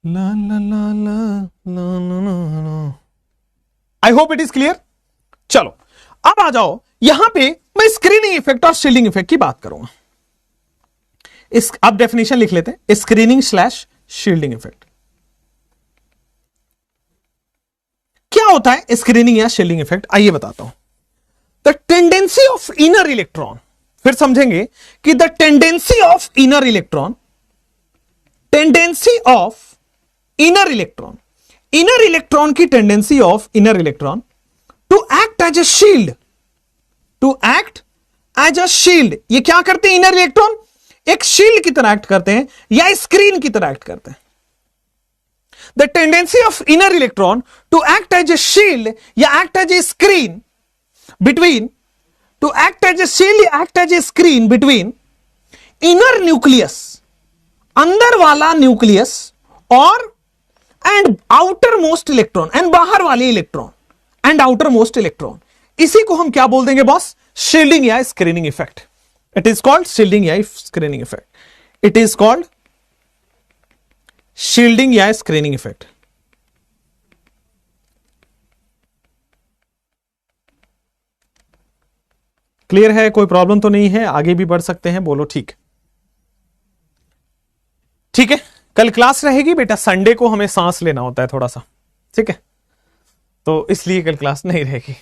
ला ला ला ला ला ला. I hope it is clear. चलो अब आ जाओ, यहां पे मैं स्क्रीनिंग इफेक्ट और शील्डिंग इफेक्ट की बात करूंगा. अब डेफिनेशन लिख लेते हैं, स्क्रीनिंग स्लैश शील्डिंग इफेक्ट. क्या होता है स्क्रीनिंग या शील्डिंग इफेक्ट, आइए बताता हूं. The tendency of inner electron, फिर समझेंगे कि the tendency of inner electron, tendency of inner electron, inner electron की tendency of inner electron to act as a shield, to act as a shield. ये क्या करते हैं इनर इलेक्ट्रॉन, एक shield की तरह एक्ट करते हैं या स्क्रीन की तरह एक्ट करते हैं. The tendency of inner electron to act as a shield या act as a screen between, to act as a shield या act as a screen between inner nucleus, अंदर वाला न्यूक्लियस, और and outer most electron, and बाहर वाले electron, and outer most electron. इसी को हम क्या बोल देंगे बॉस, शील्डिंग या screening effect. It is called shielding या screening effect. It is called shielding या स्क्रीनिंग इफेक्ट. क्लियर है, कोई प्रॉब्लम तो नहीं है, आगे भी बढ़ सकते हैं, बोलो ठीक. ठीक है, कल क्लास रहेगी बेटा, संडे को हमें सांस लेना होता है थोड़ा सा, ठीक है, तो इसलिए कल क्लास नहीं रहेगी.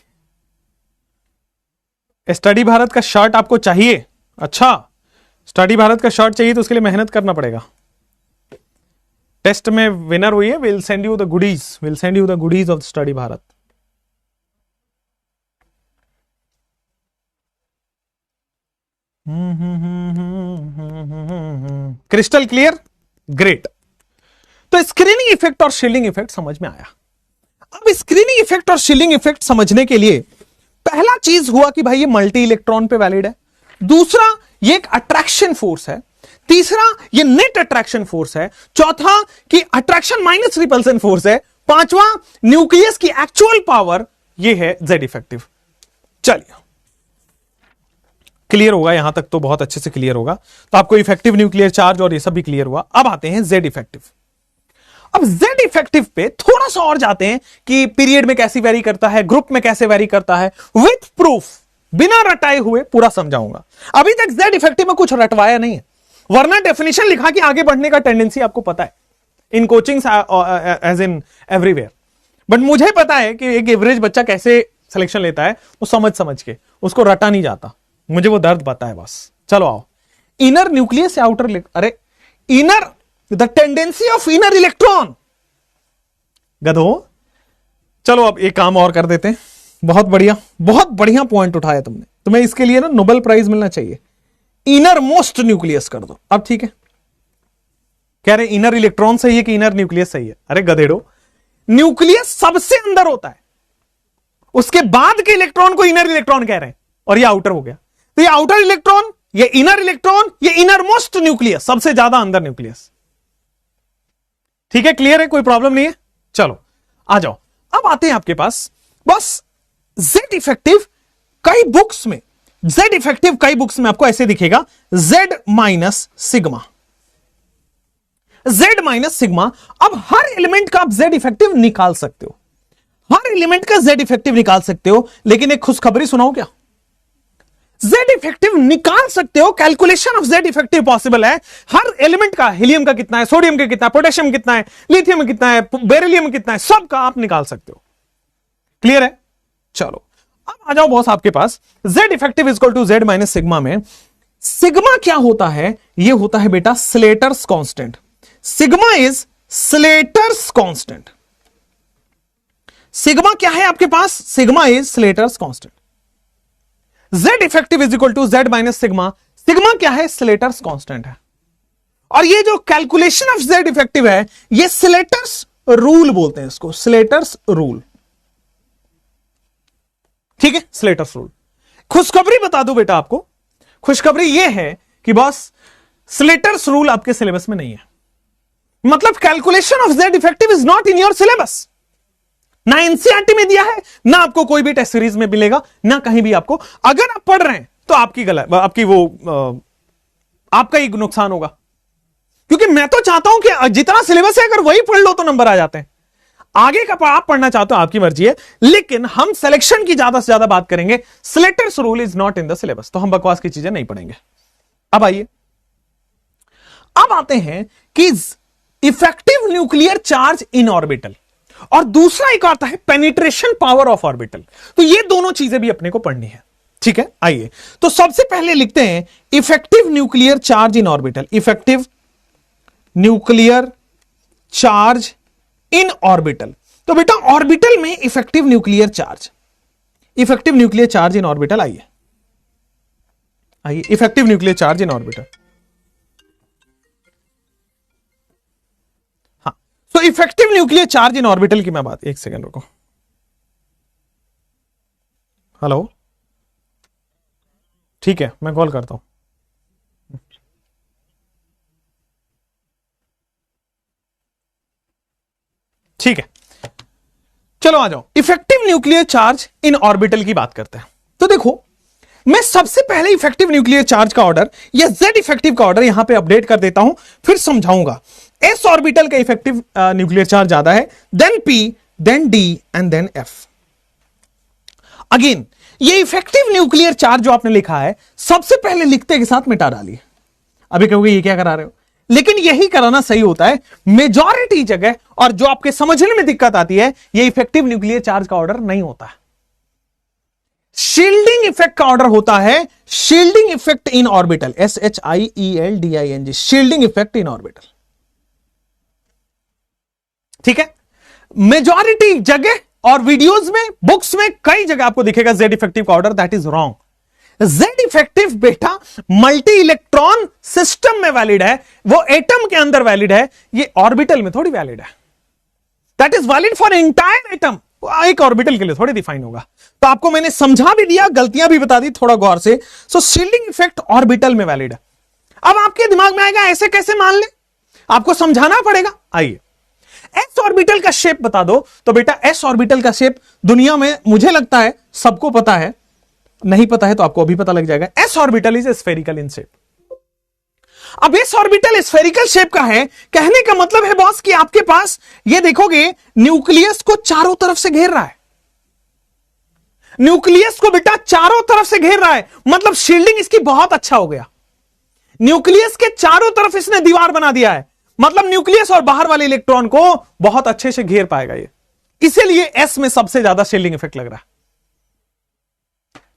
स्टडी भारत का शर्ट आपको चाहिए? अच्छा, स्टडी भारत का शर्ट चाहिए तो उसके लिए मेहनत करना पड़ेगा. टेस्ट में विनर हुई है, will send you the goodies, will send you the goodies of study Bharat. Crystal clear, great. तो स्क्रीनिंग इफेक्ट और शील्डिंग इफेक्ट समझ में आया. अब स्क्रीनिंग इफेक्ट और शील्डिंग इफेक्ट समझने के लिए पहला चीज हुआ कि भाई ये मल्टी इलेक्ट्रॉन पे वैलिड है. दूसरा, ये एक अट्रैक्शन फोर्स है. तीसरा, ये नेट अट्रैक्शन फोर्स है. चौथा, कि अट्रैक्शन माइनस रिपल्सन फोर्स है. पांचवा, न्यूक्लियस की एक्चुअल पावर, ये है जेड इफेक्टिव. चलिए, क्लियर होगा यहां तक तो बहुत अच्छे से क्लियर होगा. तो आपको इफेक्टिव न्यूक्लियर चार्ज और ये सब भी क्लियर हुआ. अब आते हैं जेड इफेक्टिव. अब जेड इफेक्टिव पे थोड़ा सा और जाते हैं कि पीरियड में कैसे वेरी करता है, ग्रुप में कैसे वेरी करता है, विथ प्रूफ, बिना रटाए हुए पूरा समझाऊंगा. अभी तक जेड इफेक्टिव में कुछ रटवाया नहीं है, वरना डेफिनेशन लिखा कि आगे बढ़ने का टेंडेंसी आपको पता है in coaching as in everywhere. But मुझे पता है कि एक एवरेज बच्चा कैसे सिलेक्शन लेता है, वो समझ के, उसको रटा नहीं जाता. मुझे वो दर्द पता है बस. चलो आओ, इनर न्यूक्लियस या आउटर, अरे inner, the tendency of inner electron. गधो, चलो अब एक काम और कर देते हैं. बहुत बढ़िया पॉइंट उठाया तुमने. तुम्हें इसके लिए ना नोबेल प्राइज मिलना चाहिए. इनर मोस्ट न्यूक्लियस कर दो. अब ठीक है, कह रहे इनर इलेक्ट्रॉन सही है कि इनर न्यूक्लियस सही है? अरे गधेड़ो, न्यूक्लियस सबसे अंदर होता है, उसके बाद के इलेक्ट्रॉन को इनर इलेक्ट्रॉन कह रहे हैं, और ये आउटर हो गया. तो ये आउटर इलेक्ट्रॉन, ये इलेक्ट्रॉन, ये इनर मोस्ट न्यूक्लियस, सबसे ज्यादा अंदर न्यूक्लियस. ठीक है, क्लियर है, कोई प्रॉब्लम नहीं है. चलो आ जाओ. अब आते हैं आपके पास बस जेड इफेक्टिव. कई बुक्स में जेड इफेक्टिव, कई बुक्स में आपको ऐसे दिखेगा, Z minus sigma, Z minus sigma. अब हर एलिमेंट का आप जेड इफेक्टिव निकाल सकते हो, हर एलिमेंट का जेड इफेक्टिव निकाल सकते हो. लेकिन एक खुशखबरी सुनाओ क्या, जेड इफेक्टिव निकाल सकते हो, calculation of Z effective possible है. हर एलिमेंट का, हीलियम का कितना है, सोडियम का कितना है, पोटेशियम कितना है, लिथियम में कितना है, बेरिलियम कितना है, सबका आप निकाल सकते हो. क्लियर है? चलो अब आ जाओ बॉस आपके पास, Z effective equal to Z minus sigma में सिग्मा क्या होता है? ये होता है बेटा Slater's constant. Sigma is Slater's constant. Sigma क्या है आपके पास? Sigma is Slater's constant. Z effective is equal to Z minus sigma. Sigma क्या है? स्लेटर्स कांस्टेंट है। और ये जो कैलकुलेशन ऑफ Z इफेक्टिव है, ये स्लेटर्स रूल बोलते हैं इसको, स्लेटर्स रूल। ठीक है, स्लेटर्स रूल। खुशखबरी बता दो बेटा आपको, खुशखबरी ये है कि बॉस स्लेटर्स रूल आपके सिलेबस में नहीं है। मतलब calculation of Z effective is not in your syllabus. ना एनसीईआरटी में दिया है, ना आपको कोई भी टेस्ट सीरीज में मिलेगा, ना कहीं भी आपको। अगर आप पढ़ रहे हैं तो आपकी गलत, आपकी आपका ही नुकसान होगा। क्योंकि मैं तो चाहता हूं कि जितना सिलेबस है अगर वही पढ़ लो तो नंबर आ जाते हैं। आगे का आप पढ़ना चाहते हो आपकी मर्जी है, लेकिन हम सिलेक्शन की ज्यादा से ज्यादा बात करेंगे। Slater's rule is not in the syllabus, तो हम बकवास की चीजें नहीं पढ़ेंगे। अब आइए, अब आते हैं कि effective nuclear charge in orbital, और दूसरा एक आता है पेनिट्रेशन पावर ऑफ ऑर्बिटल। तो ये दोनों चीजें भी अपने को पढ़नी है। ठीक है, आइए तो सबसे पहले लिखते हैं effective nuclear charge in orbital. Effective nuclear charge in orbital. तो बेटा ऑर्बिटल में effective nuclear charge, effective nuclear charge in orbital. आइए आइए, effective nuclear charge in orbital. हाँ, तो effective nuclear charge in orbital की मैं बात, एक सेकंड रुको। हेलो, ठीक है, मैं कॉल करता हूं। ठीक है, चलो आ जाओ, effective nuclear charge in orbital की बात करते हैं। तो देखो, मैं सबसे पहले इफेक्टिव न्यूक्लियर चार्ज का ऑर्डर या Z इफेक्टिव का ऑर्डर यहां पे अपडेट कर देता हूं, फिर समझाऊंगा। S ऑर्बिटल का इफेक्टिव न्यूक्लियर चार्ज ज्यादा है, then P, then D and then F। Again ये इफेक्टिव न्यूक्लियर चार्ज जो आपने लिखा है, सबसे पहले लिखते के साथ मिटा डालिए। अभी कहोगे ये क्या करा रहे हो, लेकिन यही कराना सही होता है मेजॉरिटी जगह। और जो आपके समझने में दिक्कत आती है, ये इफेक्टिव न्यूक्लियर चार्ज का ऑर्डर नहीं होता है, शील्डिंग इफेक्ट का ऑर्डर होता है। Shielding effect in orbital, SHIELDING, shielding effect in orbital. ठीक है, मेजॉरिटी जगह और वीडियोस में, बुक्स में कई जगह आपको दिखेगा Z इफेक्टिव का order, that is wrong. Z effective बेटा मल्टी इलेक्ट्रॉन सिस्टम में वैलिड है, वो एटम के अंदर वैलिड है, ये ऑर्बिटल में थोड़ी वैलिड है। That is valid for entire atom, एक ऑर्बिटल के लिए थोड़ी डिफाइन होगा। तो आपको मैंने समझा भी दिया, गलतियां भी बता दी, थोड़ा गौर से। सो शील्डिंग इफेक्ट ऑर्बिटल में वैलिड है। अब आपके दिमाग में आएगा ऐसे कैसे मान ले, आपको समझाना पड़ेगा। आइए, S ऑर्बिटल का शेप बता दो। तो बेटा S ऑर्बिटल का शेप दुनिया में मुझे लगता है सबको पता है, नहीं पता है तो आपको अभी पता लग जाएगा। S orbital is spherical in shape. अब S ऑर्बिटल स्फेरिकल शेप का है, कहने का मतलब है बॉस कि आपके पास ये देखोगे न्यूक्लियस को चारों तरफ से घेर रहा है। न्यूक्लियस को बेटा चारों तरफ से घेर रहा है, मतलब शील्डिंग इसकी बहुत अच्छा हो गया। न्यूक्लियस के चारों तरफ इसने दीवार बना दिया है, मतलब न्यूक्लियस और बाहर वाले इलेक्ट्रॉन को बहुत अच्छे से घेर पाएगा ये। इसीलिए S में सबसे ज्यादा शील्डिंग इफेक्ट लग रहा है।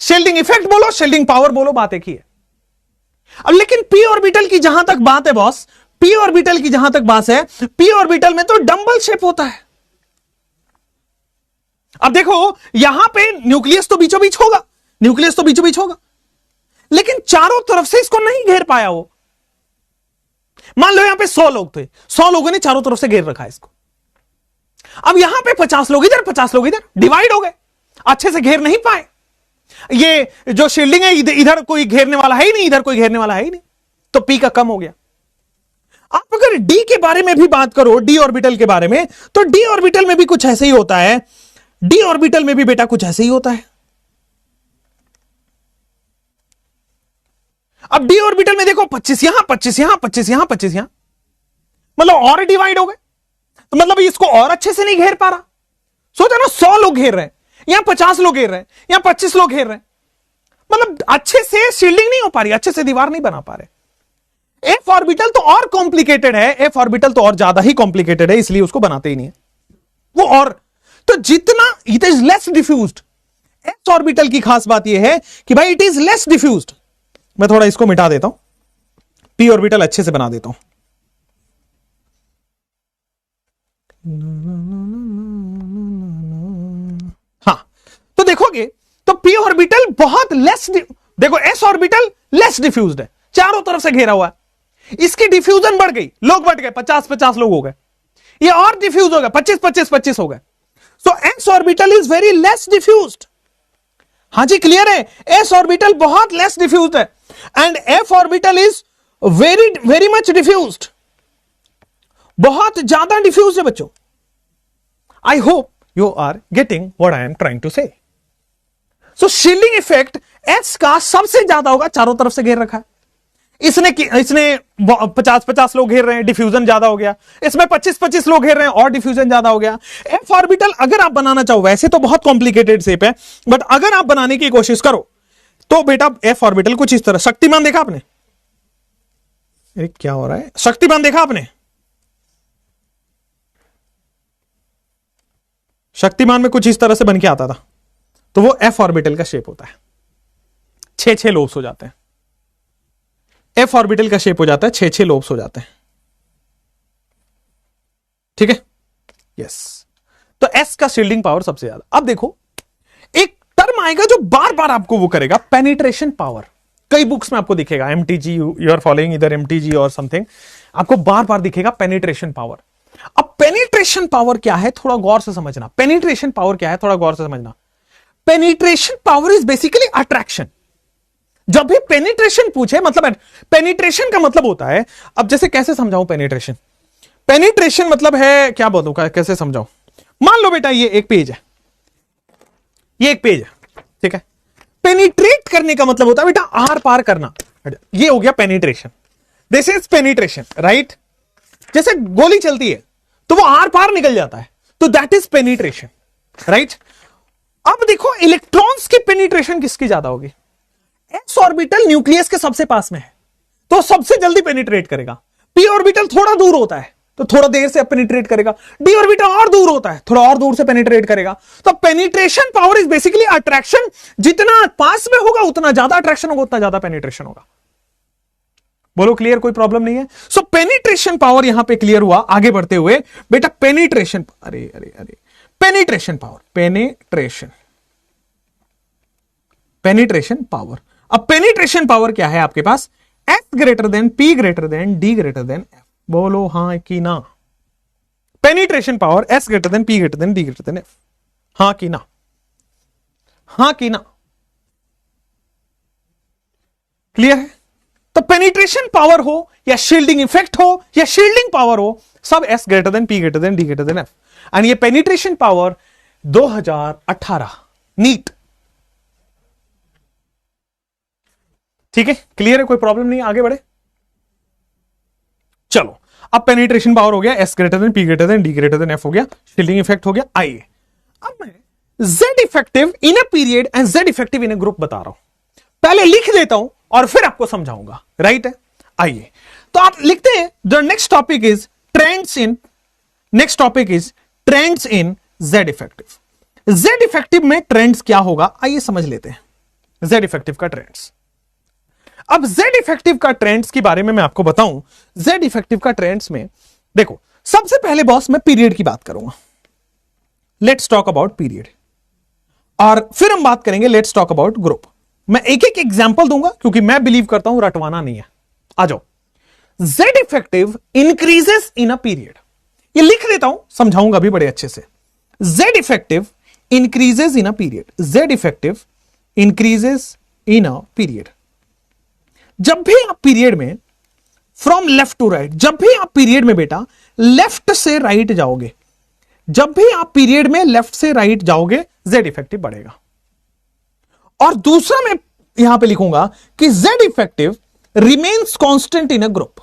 शील्डिंग इफेक्ट बोलो, शील्डिंग पावर बोलो, बात एक ही है। अब लेकिन P ऑर्बिटल की जहां तक बात है बॉस, P ऑर्बिटल की जहां तक बात है, P ऑर्बिटल में तो डंबल शेप होता है। अब देखो यहां पे न्यूक्लियस तो बीचों बीच होगा, न्यूक्लियस तो बीचों बीच होगा, लेकिन चारों तरफ से इसको नहीं घेर पाया वो। मान लो यहां पे 100 लोग थे, 100 लोगों ने चारों तरफ से घेर रखा है इसको। अब यहां पे 50 लोग इधर, 50 लोग इधर, डिवाइड हो गए, अच्छे से घेर नहीं पाए। ये जो शील्डिंग है, इधर कोई घेरने वाला है ही नहीं, इधर कोई घेरने वाला है ही नहीं, तो P का कम हो गया। आप अगर D के बारे में भी बात करो, D ऑर्बिटल के बारे में, तो D ऑर्बिटल में भी कुछ ऐसे ही होता है। D ऑर्बिटल में भी बेटा कुछ ऐसे ही होता है। अब D ऑर्बिटल में देखो 25 यहां, 25 यहां, 25 यहां, 25 यहां, मतलब और डिवाइड हो गए। तो मतलब इसको और अच्छे से नहीं घेर पा रहा। सोचा ना 100 लोग घेर रहे हैं, यहां 50 लोग घेर रहे हैं, यहां 25 लोग घेर रहे हैं, मतलब अच्छे से शील्डिंग नहीं हो पा रही, अच्छे से दीवार नहीं बना पा रहे। F ऑर्बिटल तो और कॉम्प्लिकेटेड है, F ऑर्बिटल तो और ज्यादा ही कॉम्प्लिकेटेड है, इसलिए उसको बनाते ही नहीं है वो। और तो जितना it is less diffused, S orbital की खास बात यह है कि भाई इट इज लेस डिफ्यूज्ड। मैं थोड़ा इसको मिटा देता हूं, P ऑर्बिटल अच्छे से बना देता हूं। तो देखोगे तो p ऑर्बिटल बहुत लेस, देखो s ऑर्बिटल लेस डिफ्यूज्ड है, चारों तरफ से घेरा हुआ है, इसकी डिफ्यूजन बढ़ गई, लोग बढ़ गए, 50-50 लोग हो गए, ये और डिफ्यूज हो गया, 25-25-25 हो गए। So s orbital is very less diffused. हां जी क्लियर है, s ऑर्बिटल बहुत लेस डिफ्यूज्ड है and f orbital is very very much diffused, बहुत ज्यादा डिफ्यूज्ड है बच्चों। I hope you are getting what I am trying to say. So shielding effect s का सबसे ज्यादा होगा, चारों तरफ से घेर रखा है, इसने 50-50 लोग घेर रहे हैं, डिफ्यूजन ज्यादा हो गया, इसमें 25-25 लोग घेर रहे हैं और डिफ्यूजन ज्यादा हो गया। एफ ऑर्बिटल अगर आप बनाना चाहो, वैसे तो बहुत कॉम्प्लिकेटेड शेप है, बट अगर आप बनाने की कोशिश करो तो बेटा एफ ऑर्बिटल कुछ इस तरह, शक्तिमान देखा आपने, क्या हो रहा है, शक्तिमान देखा आपने, शक्तिमान में कुछ इस तरह से बन के आता था, तो वो एफ ऑर्बिटल का शेप होता है, 6-6 लोब्स हो जाते हैं, एफ ऑर्बिटल का शेप हो जाता है, 6-6 लोब्स हो जाते हैं, ठीक है, यस। तो एस का शील्डिंग पावर सबसे ज्यादा। अब देखो एक टर्म आएगा जो बार बार आपको वो करेगा, पेनिट्रेशन पावर, कई बुक्स में आपको दिखेगा, एमटीजी, यू आर फॉलोइंग इधर एमटीजी और समथिंग, आपको बार बार दिखेगा पेनिट्रेशन पावर। अब पेनिट्रेशन पावर क्या है थोड़ा गौर से समझना, पेनिट्रेशन पावर क्या है थोड़ा गौर से समझना। Penetration power is basically attraction. जब भी पेनिट्रेशन पूछे, मतलब पेनिट्रेशन का मतलब होता है, अब जैसे कैसे समझाऊं पेनिट्रेशन, पेनिट्रेशन मतलब है क्या बोलूं, कैसे समझाऊं, मान लो बेटा ये एक पेज है, ये एक पेज है, ठीक है, पेनिट्रेट करने का मतलब होता है बेटा आर पार करना, ये हो गया penetration, this is penetration, right. जैसे गोली चलती है तो वो आर पार निकल जाता है, तो दैट इज पेनिट्रेशन, राइट। अब देखो इलेक्ट्रॉन्स की पेनिट्रेशन किसकी ज्यादा होगी, एस ऑर्बिटल न्यूक्लियस के सबसे पास में है तो सबसे जल्दी पेनिट्रेट करेगा, पी ऑर्बिटल थोड़ा दूर होता है तो थोड़ा देर से पेनिट्रेट करेगा, डी ऑर्बिटल और दूर होता है थोड़ा और दूर से पेनिट्रेट करेगा। तो penetration power is basically attraction, जितना पास में होगा उतना ज्यादा अट्रैक्शन होगा, उतना ज्यादा पेनिट्रेशन होगा। बोलो क्लियर, कोई प्रॉब्लम नहीं है। सो पेनिट्रेशन पावर यहां पे क्लियर हुआ। आगे बढ़ते हुए बेटा पेनिट्रेशन, अरे अरे अरे, पेनिट्रेशन पावर, पेनिट्रेशन पावर। अब पेनिट्रेशन पावर क्या है आपके पास, F greater than P greater than D greater than F. बोलो हां कि ना, penetration power S greater than P greater than D greater than F, हां कि ना, हां कि ना, क्लियर है। तो पेनिट्रेशन पावर हो या शील्डिंग इफेक्ट हो या शील्डिंग पावर हो, सब S greater than P greater than D greater than F. And ये पेनिट्रेशन पावर 2018 नीट, ठीक है, क्लियर है, कोई प्रॉब्लम नहीं, आगे बढ़े। चलो अब पेनिट्रेशन पावर हो गया, S greater than P greater than D greater than F हो गया, शील्डिंग इफेक्ट हो गया। आइए अब मैं Z effective in a period and Z effective in a group बता रहा हूं, पहले लिख देता हूं और फिर आपको समझाऊंगा, राइट है। आइए तो आप लिखते हैं, the next topic is trends in, next topic is trends in Z effective. Z effective में ट्रेंड्स क्या होगा, आइए समझ लेते हैं जेड इफेक्टिव का ट्रेंड्स। अब जेड इफेक्टिव का ट्रेंड्स के बारे में मैं आपको बताऊं, जेड इफेक्टिव का ट्रेंड्स में देखो, सबसे पहले बॉस मैं पीरियड की बात करूंगा, लेट्स टॉक अबाउट पीरियड, और फिर हम बात करेंगे लेट्स टॉक अबाउट ग्रुप। मैं एक एक एग्जांपल दूंगा क्योंकि मैं बिलीव करता हूं रटवाना नहीं है। आ जाओ, Z effective increases in a period, ये लिख देता हूं, समझाऊंगा भी बड़े अच्छे से। Z effective increases in a period, Z effective increases in a period. जब भी आप पीरियड में फ्रॉम लेफ्ट टू राइट, जब भी आप पीरियड में बेटा लेफ्ट से राइट जाओगे, जब भी आप पीरियड में लेफ्ट से राइट जाओगे, जेड इफेक्टिव बढ़ेगा। और दूसरा मैं यहां पे लिखूंगा कि Z effective remains constant in a group,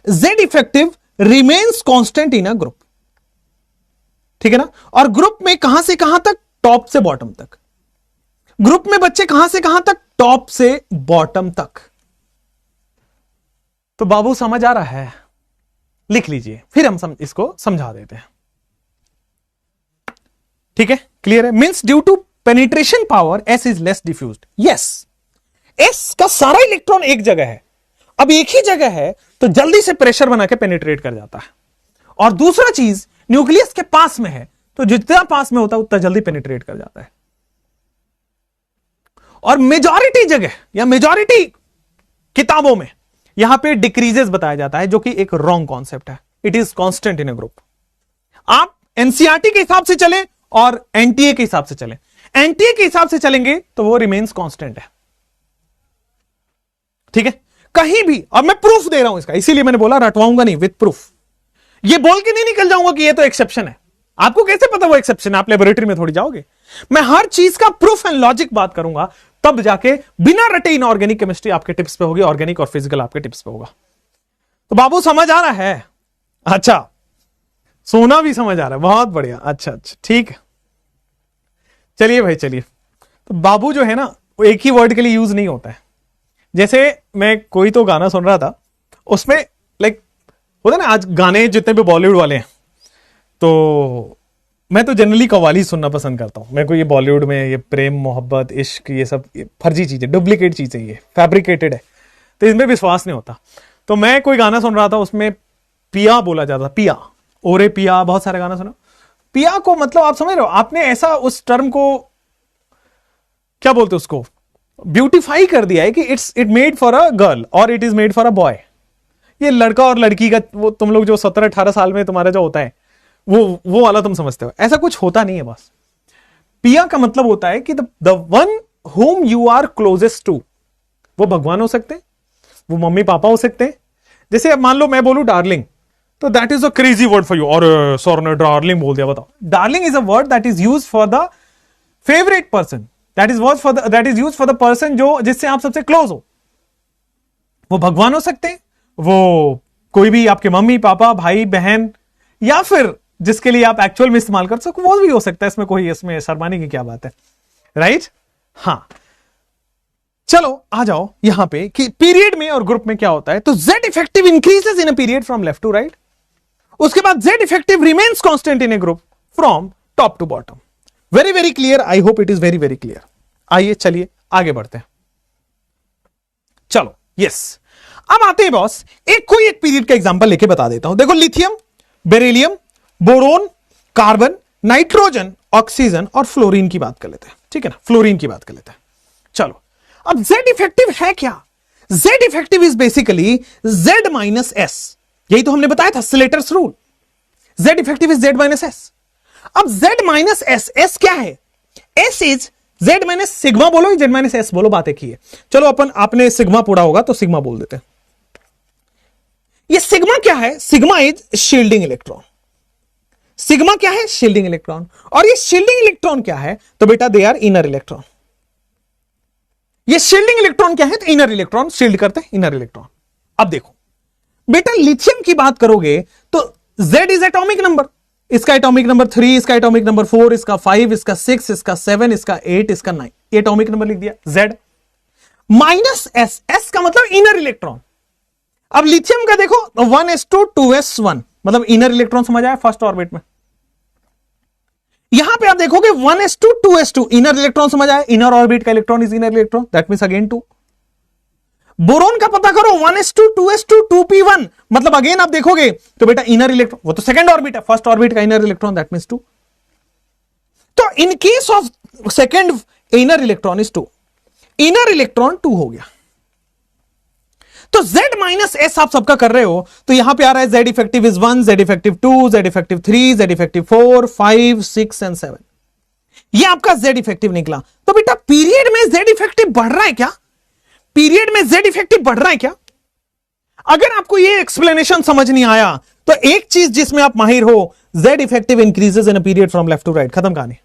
Z effective remains constant in a group, ठीक है ना। और ग्रुप में कहां से कहां तक, टॉप से बॉटम तक। ग्रुप में बच्चे कहां से कहां तक, टॉप से बॉटम तक। तो बाबू समझ आ रहा है, लिख लीजिए, फिर हम इसको समझा देते हैं, ठीक है, क्लियर है। Means due to penetration power S is less diffused, yes, S का सारा इलेक्ट्रॉन एक जगह है, अब एक ही जगह है तो जल्दी से प्रेशर बना के पेनिट्रेट कर जाता है। और दूसरा चीज न्यूक्लियस के पास में है तो जितना पास में होता है उतना जल्दी पेनिट्रेट कर जाता है। और मेजॉरिटी जगह या मेजॉरिटी किताबों में यहां पे डिक्रीजेस बताया जाता है, जो कि एक रॉन्ग कॉन्सेप्ट है। It is constant in a group. आप एनसीईआरटी के हिसाब से चलें और एनटीए के हिसाब से चलें। एनटीए के हिसाब से चलेंगे तो वो रिमेन्स कांस्टेंट है, ठीक है। कहीं भी, अब मैं प्रूफ दे रहा हूं इसका, इसीलिए मैंने बोला रटवाऊंगा नहीं, विद प्रूफ। ये बोल के नहीं निकल जाऊंगा कि ये तो एक्सेप्शन है। आपको कैसे पता वो एक्सेप्शन है? आप लेबोरेटरी में थोड़ी जाओगे। मैं हर चीज का प्रूफ एंड लॉजिक बात करूंगा, तब जाके बिना रटे इनऑर्गेनिक केमिस्ट्री आपके टिप्स पे होगी, ऑर्गेनिक और फिजिकल आपके टिप्स पे होगा। तो बाबू समझ आ रहा है? अच्छा, सोना भी समझ आ रहा है, बहुत बढ़िया। अच्छा अच्छा, ठीक है, चलिए भाई चलिए। तो बाबू जो है ना, वो एक ही वर्ड के लिए यूज नहीं होता है। जैसे मैं कोई तो गाना सुन रहा था, उसमें लाइक होता है ना, आज गाने जितने भी बॉलीवुड वाले हैं, तो मैं तो जनरली कव्वाली सुनना पसंद करता हूं। मेरे को ये बॉलीवुड में ये प्रेम मोहब्बत इश्क ये सब फर्जी चीजें, डुप्लीकेट चीजें, ये फैब्रिकेटेड है, तो इसमें विश्वास नहीं होता। तो मैं कोई गाना सुन रहा था, उसमें पिया बोला जाता, पिया, ओरे पिया, बहुत सारे गाना सुना। पिया को मतलब आप समझ रहे हो, आपने ऐसा उस टर्म को क्या बोलते उसको ब्यूटिफाई कर दिया है कि it made for a girl और it is made for a boy. ये लड़का और लड़की का, वो तुम लोग जो 17-18 साल में तुम्हारा जो होता है वो वाला तुम समझते हो, ऐसा कुछ होता नहीं है। बस पिया का मतलब होता है कि the one whom you are closest to, वो भगवान हो सकते हैं, वो मम्मी पापा हो सकते हैं। जैसे अब मान लो मैं बोलूं डार्लिंग, तो that is a crazy word for you. और सॉरी ने डार्लिंग बोल दिया, बताओ। Darling is a word that is use for the favourite person, that is use for the person जो जिससे आप सबसे क्लोज हो। वो भगवान हो सकते हैं, वो कोई भी आपके मम्मी पापा भाई बहन, या फिर जिसके लिए आप एक्चुअल में इस्तेमाल कर सको वो भी हो सकता है। इसमें शर्माने की क्या बात है, राइट? हाँ, चलो आ जाओ यहां पे कि पीरियड में और ग्रुप में क्या होता है। तो Z effective increases in a period from left to right. उसके बाद Z effective remains constant in a group from top to bottom. Very very clear, I hope it is very very clear. आइए चलिए आगे बढ़ते हैं। चलो yes, अब आते हैं बॉस, कोई एक पीरियड का एग्जांपल लेके बता देता हूं। देखो, lithium, beryllium, boron, carbon, nitrogen, oxygen और फ्लोरीन की बात कर लेते हैं, ठीक है ना। फ्लोरीन की बात कर लेते हैं। चलो, अब Z इफेक्टिव है क्या? Z effective is basically Z minus S। यही तो हमने बताया था, Slater's rule. Z effective is Z minus S। अब Z माइनस S, S क्या है? S is Z minus sigma बोलो, Z माइनस S बोलो, बात एक ही है। चलो आपने सिग्मा पढ़ा होगा तो सिग्मा बोल देते हैं। ये सिग्मा क्या है? Sigma is shielding electron. Sigma क्या है? Shielding electron. और ये शील्डिंग इलेक्ट्रॉन क्या है? तो बेटा दे आर इनर इलेक्ट्रॉन। ये शील्डिंग इलेक्ट्रॉन क्या है? तो इनर इलेक्ट्रॉन, शील्ड करते हैं इनर इलेक्ट्रॉन। अब देखो बेटा, लिथियम की बात करोगे तो Z इज एटॉमिक नंबर। इसका एटॉमिक नंबर 3, इसका एटॉमिक नंबर 4, इसका 5, इसका 6, इसका 7, इसका 8, इसका 9। ये एटॉमिक नंबर लिख दिया Z माइनस S। S का मतलब इनर इलेक्ट्रॉन। अब लिथियम का देखो, 1s2 2s1, मतलब इनर इलेक्ट्रॉन समझ आया फर्स्ट ऑर्बिट में। यहां पे आप देखोगे 1s2 2s2, इनर इलेक्ट्रॉन समझ आया, इनर ऑर्बिट का electron is inner electron, that means again 2। Boron का पता करो, 1s2 2s2 2p1, मतलब अगेन आप देखोगे तो बेटा इनर इलेक्ट्रॉन, वो तो सेकंड ऑर्बिट है, फर्स्ट ऑर्बिट का इनर इलेक्ट्रॉन दैट मींस 2। तो in case of second inner electron is 2, inner electron 2 हो गया। तो Z माइनस S आप सबका कर रहे हो, तो यहां पे आ रहा है Z effective is 1, Z effective 2, Z effective 3, Z effective 4, 5, 6 and 7। ये आपका Z इफेक्टिव निकला। तो बेटा पीरियड में Z इफेक्टिव बढ़ रहा है क्या? पीरियड में Z इफेक्टिव बढ़ रहा है क्या? अगर आपको ये एक्सप्लेनेशन समझ नहीं आया तो एक चीज जिसमें आप माहिर हो, Z effective increases in a period from left to right, खत्म कहानी।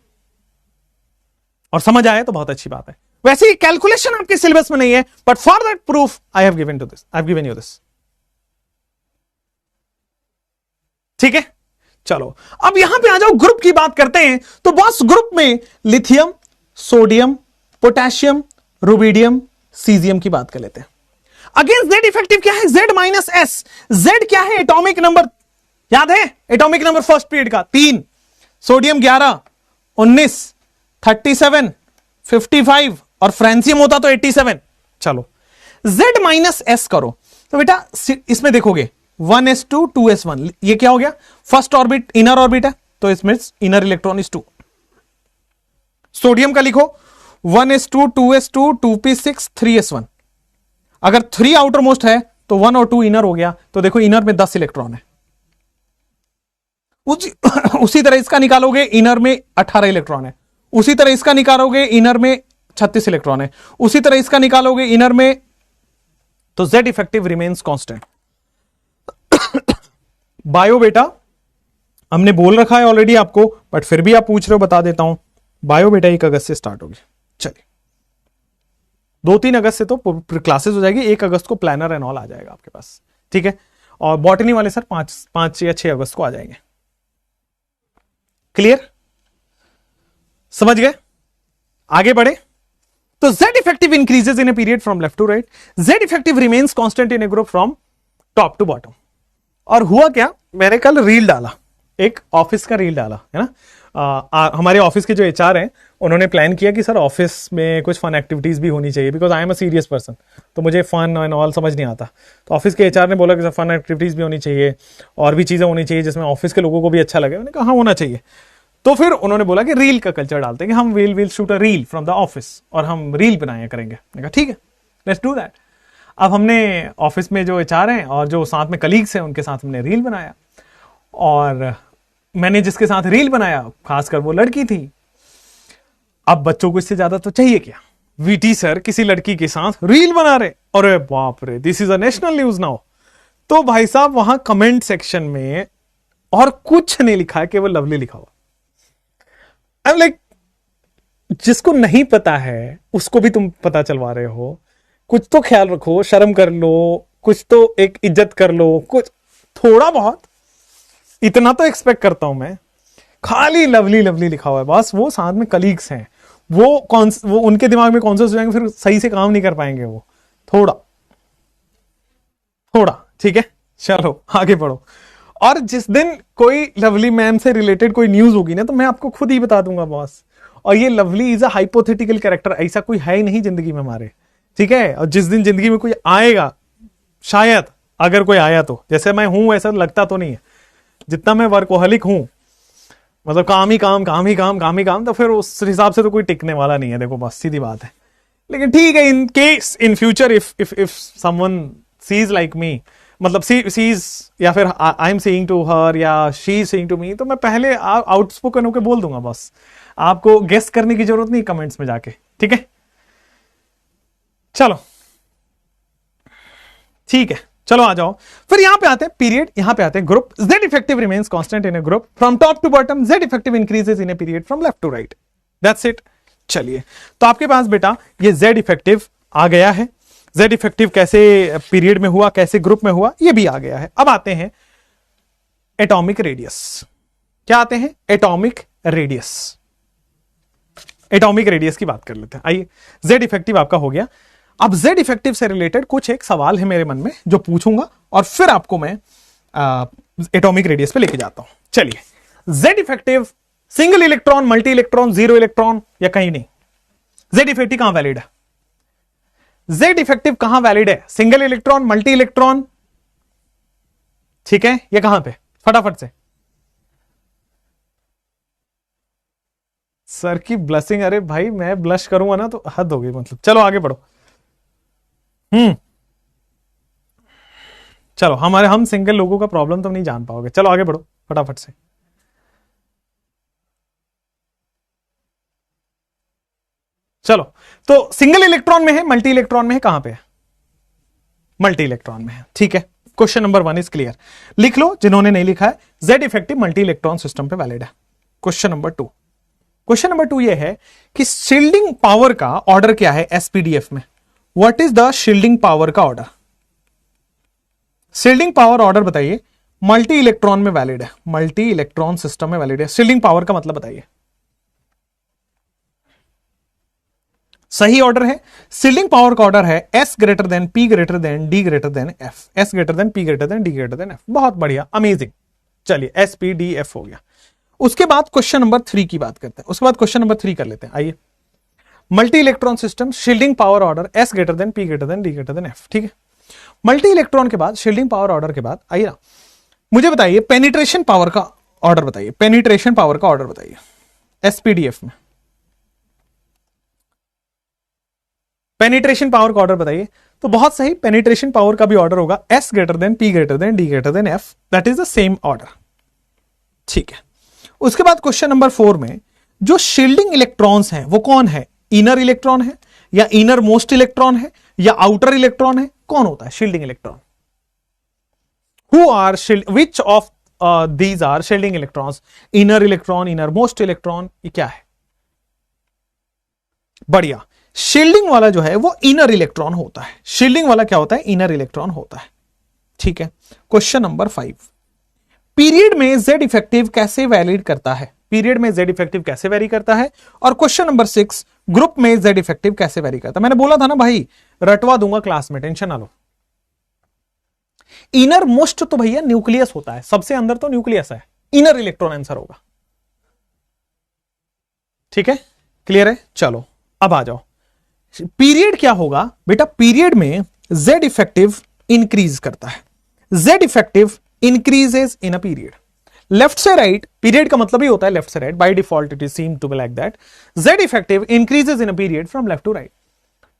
और समझ आया तो बहुत अच्छी बात है। वैसे ही कैलकुलेशन आपके सिलेबस में नहीं है, but for that proof I have given you this. ठीक है, चलो अब यहां पे आ जाओ, ग्रुप की बात करते हैं। तो बॉस ग्रुप में lithium, sodium, potassium, rubidium, caesium की बात कर लेते हैं। अगेन Z इफेक्टिव क्या है? Z minus S। Z क्या है? एटॉमिक नंबर, याद है एटॉमिक नंबर फर्स्ट पीरियड का 3, सोडियम 11, 19, 37, 55 और फ्रांसियम होता तो 87। चलो Z माइनस S करो तो बेटा इसमें देखोगे 1s2 2s1, ये क्या हो गया? फर्स्ट ऑर्बिट इनर ऑर्बिट है तो इसमें इनर इलेक्ट्रॉन इज 2। सोडियम का लिखो 1s2 2s2 2p6 3s1। अगर 3 आउटर मोस्ट है तो 1 और 2 इनर हो गया, तो देखो इनर में 10 इलेक्ट्रॉन है। उसी तरह इसका निकालोगे, इनर में 18 इलेक्ट्रॉन है। उसी तरह इसका निकालोगे, इनर में 36 इलेक्ट्रॉन है। उसी तरह इसका निकालोगे इनर में, तो Z effective remains constant. Bio बेटा हमने बोल रखा है ऑलरेडी आपको, बट फिर भी आप पूछ रहे हो, बता देता हूं। बायो बेटा 1 अगस्त से स्टार्ट होगी। चलिए 2-3 अगस्त से तो क्लासेस हो जाएगी, 1 अगस्त को प्लानर एंड ऑल आ जाएगा आपके पास, ठीक है। और बॉटनी वाले सर 5 या 6 अगस्त को आ जाएंगे। क्लियर, समझ गए? आगे बढ़े तो Z effective increases in a period from left to right, Z effective remains constant in a group from top to bottom. और हुआ क्या, मैंने कल रील डाला, एक ऑफिस का रील डाला है ना। हमारे ऑफिस के जो एचआर हैं उन्होंने प्लान किया कि सर ऑफिस में कुछ फन एक्टिविटीज भी होनी चाहिए, because I am a serious person, तो मुझे फन एंड ऑल समझ नहीं आता। तो ऑफिस के एचआर ने बोला कि सर फन एक्टिविटीज भी होनी चाहिए और भी चीजें होनी चाहिए जिसमें ऑफिस के लोगों को भी अच्छा लगे। मैंने कहा हाँ होना चाहिए। तो फिर उन्होंने बोला कि रील का कल्चर डालते हैं कि हम will shoot a reel from the office और हम रील बनाया करेंगे। मैंने कहा ठीक है, लेट्स डू दैट। अब हमने ऑफिस में जो एचआर हैं और जो साथ में कलीग्स हैं उनके साथ हमने रील बनाया, और मैंने जिसके साथ रील बनाया खासकर वो लड़की थी। अब बच्चों को इससे ज्यादा तो चाहिए क्या, वीटी सर किसी लड़की के साथ रील बना रहे, अरे बाप रे, this is a national news now. तो भाई साहब वहां कमेंट सेक्शन में और कुछ नहीं लिखा है, केवल लवली लिखा हुआ। आई एम लाइक, जिसको नहीं पता है उसको भी तुम पता चलवा रहे हो, कुछ तो ख्याल रखो, शर्म कर लो, कुछ तो एक इज्जत कर लो, कुछ थोड़ा बहुत, इतना तो एक्सपेक्ट करता हूं मैं। खाली लवली लवली लिखा हुआ है बस। वो साथ में कलीग्स हैं, वो उनके दिमाग में कॉन्शियस हो जाएंगे, फिर सही से काम नहीं कर पाएंगे वो, थोड़ा थोड़ा, ठीक है। चलो आगे बढ़ो। और जिस दिन कोई लवली मैम से रिलेटेड कोई न्यूज होगी ना, तो मैं आपको खुद ही बता दूंगा बॉस। और ये lovely is a hypothetical character, ऐसा कोई है ही नहीं जिंदगी में हमारे, ठीक है। और जिस दिन जिंदगी में कोई आएगा, शायद अगर कोई आया तो, जैसे मैं हूं ऐसा लगता तो नहीं है, जितना मैं वर्कोहलिक हूं, मतलब काम ही काम काम ही काम काम ही काम, तो फिर उस हिसाब से तो कोई टिकने वाला नहीं है। देखो बस सीधी बात है। लेकिन ठीक है, in case in future if someone sees like me, मतलब सीज, या फिर I am saying to her या she is saying to me, तो मैं पहले आउटस्पोकन होकर बोल दूंगा बस। आपको गेस करने की जरूरत नहीं कमेंट्स में जाके, ठीक है। चलो ठीक है, चलो आ जाओ। फिर यहां पे आते हैं पीरियड, यहां पे आते हैं group. Z effective remains constant in a group from top to bottom, Z effective increases in a period from left to right, that's it. चलिए, तो आपके पास बेटा ये Z इफेक्टिव आ गया है। Z इफेक्टिव कैसे पीरियड में हुआ, कैसे ग्रुप में हुआ, ये भी आ गया है। अब आते हैं एटॉमिक रेडियस। क्या आते हैं? Atomic radius. एटॉमिक रेडियस की बात कर लेते हैं। आइए, Z इफेक्टिव आपका हो गया। अब Z इफेक्टिव से रिलेटेड कुछ एक सवाल है मेरे मन में जो पूछूंगा, और फिर आपको मैं एटॉमिक रेडियस पे लेके जाता हूं। चलिए, Z effective single electron, multi electron, zero electron, या कहीं नहीं? Z इफेक्टिव कहां वैलिड है? Z इफेक्टिव कहां वैलिड है? सिंगल इलेक्ट्रॉन, मल्टी इलेक्ट्रॉन, ठीक है, ये कहां पे? फटाफट से। सर की ब्लशिंग, अरे भाई मैं ब्लश करूंगा ना तो हद होगी, मतलब। चलो आगे बढ़ो। चलो, हम सिंगल लोगों का प्रॉब्लम तो नहीं जान पाओगे। चलो आगे बढ़ो फटाफट से। चलो, तो सिंगल इलेक्ट्रॉन में है, मल्टी इलेक्ट्रॉन में है, कहां पे है? मल्टी इलेक्ट्रॉन में है, ठीक है। Question number 1 is clear. लिख लो जिन्होंने नहीं लिखा है, Z effective multi electron system पे वैलिड है। Question number 2। क्वेश्चन नंबर 2 ये है कि शील्डिंग पावर का ऑर्डर क्या है एसपीडीएफ में? What is the shielding power का ऑर्डर? शील्डिंग पावर ऑर्डर बताइए। मल्टी इलेक्ट्रॉन में वैलिड है, मल्टी इलेक्ट्रॉन सिस्टम में वैलिड है। शील्डिंग पावर का मतलब बताइए। सही ऑर्डर है, शील्डिंग पावर का ऑर्डर है S greater than P greater than D greater than F, S greater than P greater than D greater than F। बहुत बढ़िया, अमेजिंग। चलिए, S P D F हो गया। उसके बाद क्वेश्चन नंबर 3 की बात करते हैं। उसके बाद क्वेश्चन नंबर 3 कर लेते हैं। आइए, multi electron system, shielding power order S greater than P greater than D greater than F, ठीक है। मल्टी इलेक्ट्रॉन के बाद, शील्डिंग पावर ऑर्डर के बाद, आइए ना, मुझे बताइए पेनिट्रेशन पावर का ऑर्डर बताइए, पेनिट्रेशन पावर का ऑर्डर बताइए एसपीडीएफ में। पेनिट्रेशन पावर का ऑर्डर बताइए। तो बहुत सही, पेनिट्रेशन पावर का भी ऑर्डर होगा S greater than P greater than D greater than F, that is the same order. ठीक है, उसके बाद क्वेश्चन नंबर 4 में जो शील्डिंग इलेक्ट्रॉन्स हैं वो कौन है? इनर इलेक्ट्रॉन है या इनर मोस्ट इलेक्ट्रॉन है या आउटर इलेक्ट्रॉन है? कौन होता है shielding electron? Who are which of these are shielding electrons? Inner electron, inner most electron, ये क्या है? बढ़िया, शील्डिंग वाला जो है वो इनर इलेक्ट्रॉन होता है। शील्डिंग वाला क्या होता है? इनर इलेक्ट्रॉन होता है। ठीक है, क्वेश्चन नंबर 5, पीरियड में जेड इफेक्टिव कैसे वैलिड करता है? पीरियड में जेड इफेक्टिव कैसे वेरी करता है? और क्वेश्चन नंबर 6, ग्रुप में जेड इफेक्टिव कैसे वेरी करता है? मैंने बोला था ना भाई, रटवा दूंगा क्लास में, टेंशन ना लो। इनर मोस्ट तो भैया न्यूक्लियस होता है, सबसे अंदर तो न्यूक्लियस है, इनर इलेक्ट्रॉन आंसर होगा। ठीक है, क्लियर है? चलो अब आ जाओ, पीरियड क्या होगा बेटा? पीरियड में जेड इफेक्टिव इंक्रीज करता है। Z effective increases in a period. Left से राइट, पीरियड का मतलब ही होता है लेफ्ट से right, by default it is seem to be like that. Z effective increases in a period from left to right.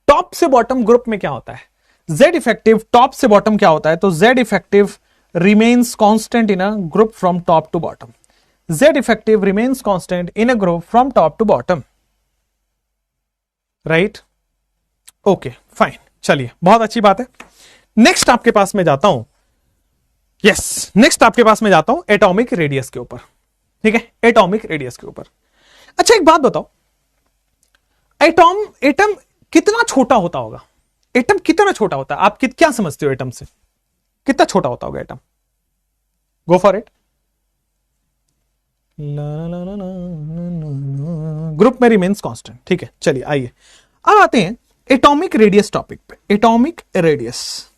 Top से bottom group में क्या होता है? जेड इफेक्टिव टॉप से बॉटम क्या होता है? तो Z effective remains constant in a group from top to bottom. Z effective remains constant in a group from top to bottom, right? Okay fine, चलिए बहुत अच्छी बात है। नेक्स्ट आपके पास में जाता हूं, यस नेक्स्ट आपके पास में जाता हूं एटॉमिक रेडियस के ऊपर। ठीक है, एटॉमिक रेडियस के ऊपर। अच्छा एक बात बताओ, एटम कितना छोटा होता होगा? एटम कितना छोटा होता है? आप क्या समझते हो एटम से? कितना छोटा होता होगा atom? Go for it. Group में रिमेन्स कांस्टेंट। ठीक है, चलिए आइए अब आते हैं एटॉमिक रेडियस टॉपिक पे। एटॉमिक रेडियस,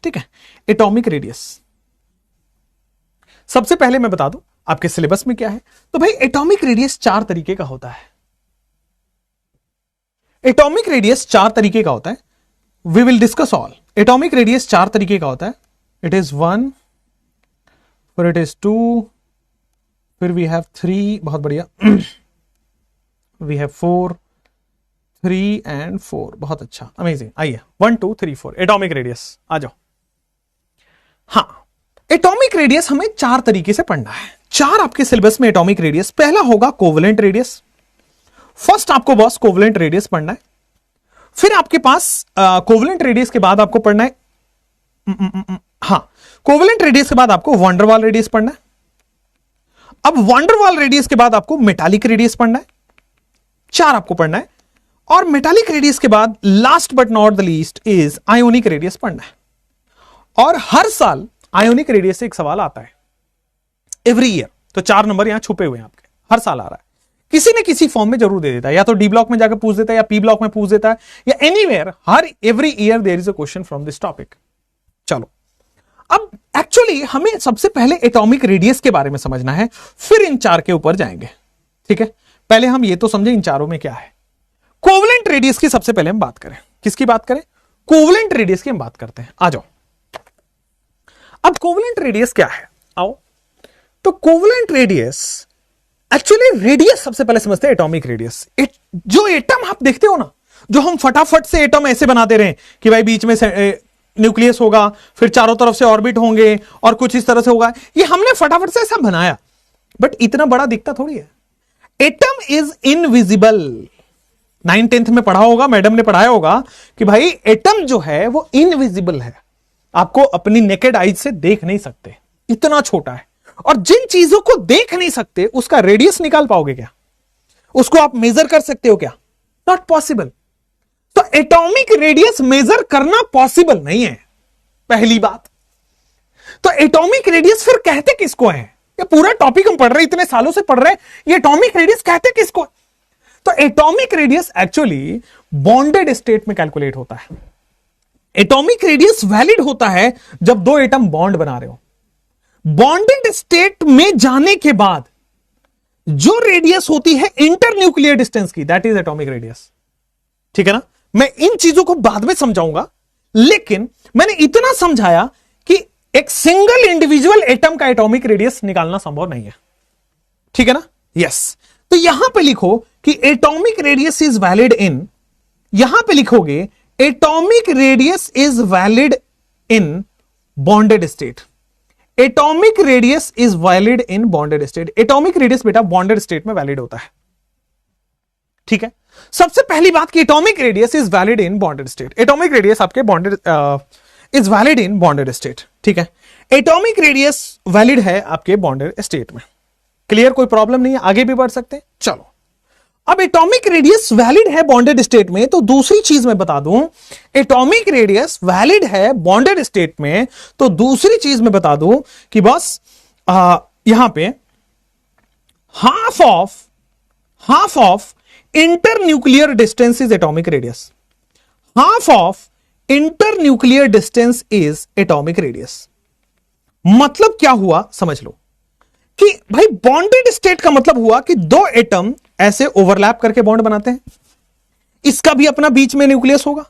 ठीक है, एटॉमिक रेडियस। सबसे पहले मैं बता दूं आपके सिलेबस में क्या है। तो भाई एटॉमिक रेडियस 4 तरीके का होता है। एटॉमिक रेडियस 4 तरीके का होता है। We will discuss all. Atomic radius 4 तरीके का होता है। इट इज 1, फिर इट इज 2, फिर वी हैव 3, बहुत बढ़िया, वी हैव 4, 3 एंड 4, बहुत अच्छा, अमेजिंग। आइए 1 2 3 4 एटॉमिक रेडियस आ जाओ। हाँ, एटॉमिक रेडियस हमें 4 तरीके से पढ़ना है। 4 आपके सिलेबस में एटॉमिक रेडियस। पहला होगा कोवेलेंट रेडियस। फर्स्ट आपको बॉस कोवेलेंट रेडियस पढ़ना है। फिर आपके पास कोवेलेंट रेडियस के बाद आपको पढ़ना है, हाँ, कोवेलेंट रेडियस के बाद आपको वंडरवाल रेडियस पढ़ना है। अब वंडरवाल रेडियस के बाद आपको मेटालिक रेडियस पढ़ना है। 4 आपको पढ़ना है। और मेटालिक रेडियस के बाद last but not the least is ionic radius पढ़ना है। और हर साल आयोनिक रेडियस से एक सवाल आता है, एवरी ईयर। तो 4 नंबर यहां छुपे हुए हैं आपके, हर साल आ रहा है, किसी न किसी फॉर्म में जरूर दे देता है, या तो डी ब्लॉक में जाकर पूछ देता है, या पी ब्लॉक में पूछ देता है, या एनीवेयर, हर every year there is a question from this topic. चलो अब एक्चुअली हमें सबसे पहले एटॉमिक रेडियस के बारे में समझना है, फिर इन 4 के ऊपर जाएंगे। ठीक है, पहले हम ये तो समझे इन चारों में क्या है। कोवेलेंट रेडियस की सबसे पहले हम बात करें। किसकी बात करें? कोवेलेंट रेडियस की हम बात करते हैं। आ जाओ, अब कोवेलेंट रेडियस क्या है, आओ। तो कोवेलेंट रेडियस, एक्चुअली रेडियस सबसे पहले समझते हैं एटॉमिक रेडियस। जो एटम आप देखते हो ना, जो हम फटाफट से एटम ऐसे बना दे रहे हैं कि भाई बीच में न्यूक्लियस होगा, फिर चारों तरफ से ऑर्बिट होंगे और कुछ इस तरह से होगा, ये हमने फटाफट से ऐसा बनाया, बट इतना बड़ा दिखता थोड़ी है। Atom is invisible. 9th 10th में पढ़ा होगा, मैडम ने पढ़ाया होगा कि भाई एटम जो है वो इनविजिबल है, आपको अपनी नेकेड आईज से देख नहीं सकते, इतना छोटा है। और जिन चीजों को देख नहीं सकते उसका रेडियस निकाल पाओगे क्या? उसको आप मेजर कर सकते हो क्या? Not possible. तो एटॉमिक रेडियस मेजर करना पॉसिबल नहीं है, पहली बात। तो एटॉमिक रेडियस फिर कहते किसको है? ये पूरा टॉपिक हम पढ़ रहे हैं, इतने सालों से पढ़ रहे हैं, ये एटॉमिक रेडियस कहते किसको? तो atomic radius actually bonded state में कैलकुलेट होता है। एटॉमिक रेडियस वैलिड होता है जब 2 एटम बॉन्ड बना रहे हो। बॉन्डेड स्टेट में जाने के बाद जो रेडियस होती है इंटर न्यूक्लियर डिस्टेंस की, दैट इज एटॉमिक रेडियस। ठीक है ना? मैं इन चीजों को बाद में समझाऊंगा, लेकिन मैंने इतना समझाया कि एक सिंगल इंडिविजुअल एटम का एटॉमिक रेडियस निकालना संभव नहीं है, ठीक है ना? यस। तो यहां पे लिखो कि atomic radius is valid in, यहां पे लिखोगे atomic radius is valid in bonded state. Atomic radius is valid in bonded state. Atomic radius बेटा बॉन्डेड स्टेट में वैलिड होता है, ठीक है? सबसे पहली बात कि atomic radius is valid in bonded state. Atomic radius आपके bonded is valid in bonded state, ठीक है? एटॉमिक रेडियस वैलिड है आपके बॉन्डेड स्टेट में। क्लियर? कोई प्रॉब्लम नहीं है, आगे भी बढ़ सकते हैं। चलो, अब एटॉमिक रेडियस वैलिड है बॉन्डेड स्टेट में, तो दूसरी चीज मैं बता दूं, एटॉमिक रेडियस वैलिड है बॉन्डेड स्टेट में, तो दूसरी चीज मैं बता दूं कि बस यहां पे half of internuclear distance is atomic radius. Half of internuclear distance is atomic radius. मतलब क्या हुआ समझ लो कि भाई बॉन्डेड स्टेट का मतलब हुआ कि दो एटम ऐसे ओवरलैप करके बॉन्ड बनाते हैं, इसका भी अपना बीच में न्यूक्लियस होगा,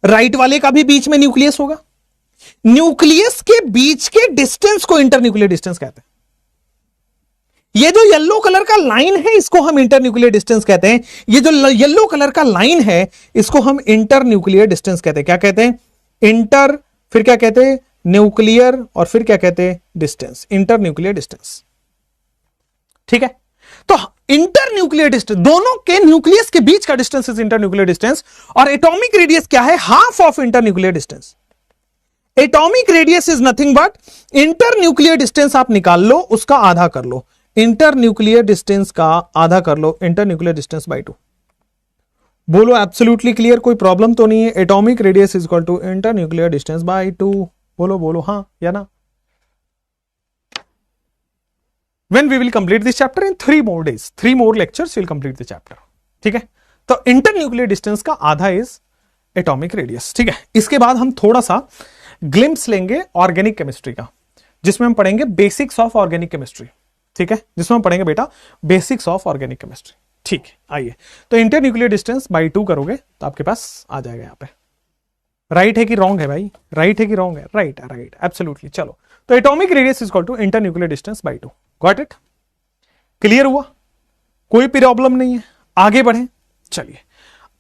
राइट वाले का भी बीच में न्यूक्लियस होगा। न्यूक्लियस के बीच के डिस्टेंस को इंटरन्यूक्लियर डिस्टेंस कहते हैं। ये जो येलो कलर का लाइन है इसको हम इंटरन्यूक्लियर डिस्टेंस कहते हैं। ये जो येलो कलर का लाइन है इसको हम इंटरन्यूक्लियर डिस्टेंस कहते हैं। क्या कहते हैं? इंटर, फिर क्या कहते हैं? न्यूक्लियर, और फिर क्या कहते हैं? डिस्टेंस, इंटरन्यूक्लियर डिस्टेंस, ठीक है? तो इंटरन्यूक्लियर डिस्टेंस, दोनों के न्यूक्लियस के बीच का डिस्टेंस इज इंटरन्यूक्लियर डिस्टेंस। और एटॉमिक रेडियस क्या है? Half of internuclear distance. Atomic radius is nothing but internuclear distance. आप निकाल लो, उसका आधा कर लो, इंटरन्यूक्लियर डिस्टेंस का आधा कर लो, इंटरन्यूक्लियर डिस्टेंस बाय 2। बोलो एब्सोल्युटली क्लियर, कोई प्रॉब्लम तो नहीं है? Atomic radius is equal to internuclear distance by 2। बोलो बोलो हाँ या ना? When we will complete this chapter in 3 more days, 3 more lectures we'll complete the chapter, ठीक है? तो इंटरन्यूक्लियर डिस्टेंस का आधा इज एटॉमिक रेडियस, ठीक है? इसके बाद हम थोड़ा सा ग्लिम्स लेंगे ऑर्गेनिक केमिस्ट्री का, जिसमें हम पढ़ेंगे बेसिक्स ऑफ ऑर्गेनिक केमिस्ट्री, ठीक है? जिसमें हम पढ़ेंगे बेटा बेसिक्स ऑफ ऑर्गेनिक केमिस्ट्री, ठीक है? आइए, तो इंटरन्यूक्लियर डिस्टेंस बाय 2 करोगे तो आपके पास आ जाएगा यहां पे। राइट है कि रॉन्ग है भाई? राइट है कि रॉन्ग है? राइट है, राइट, एब्सोल्युटली। चलो, तो atomic radius is equal to internuclear distance by 2। Got it? Clear हुआ? कोई प्रॉब्लम नहीं है, आगे बढ़े। चलिए,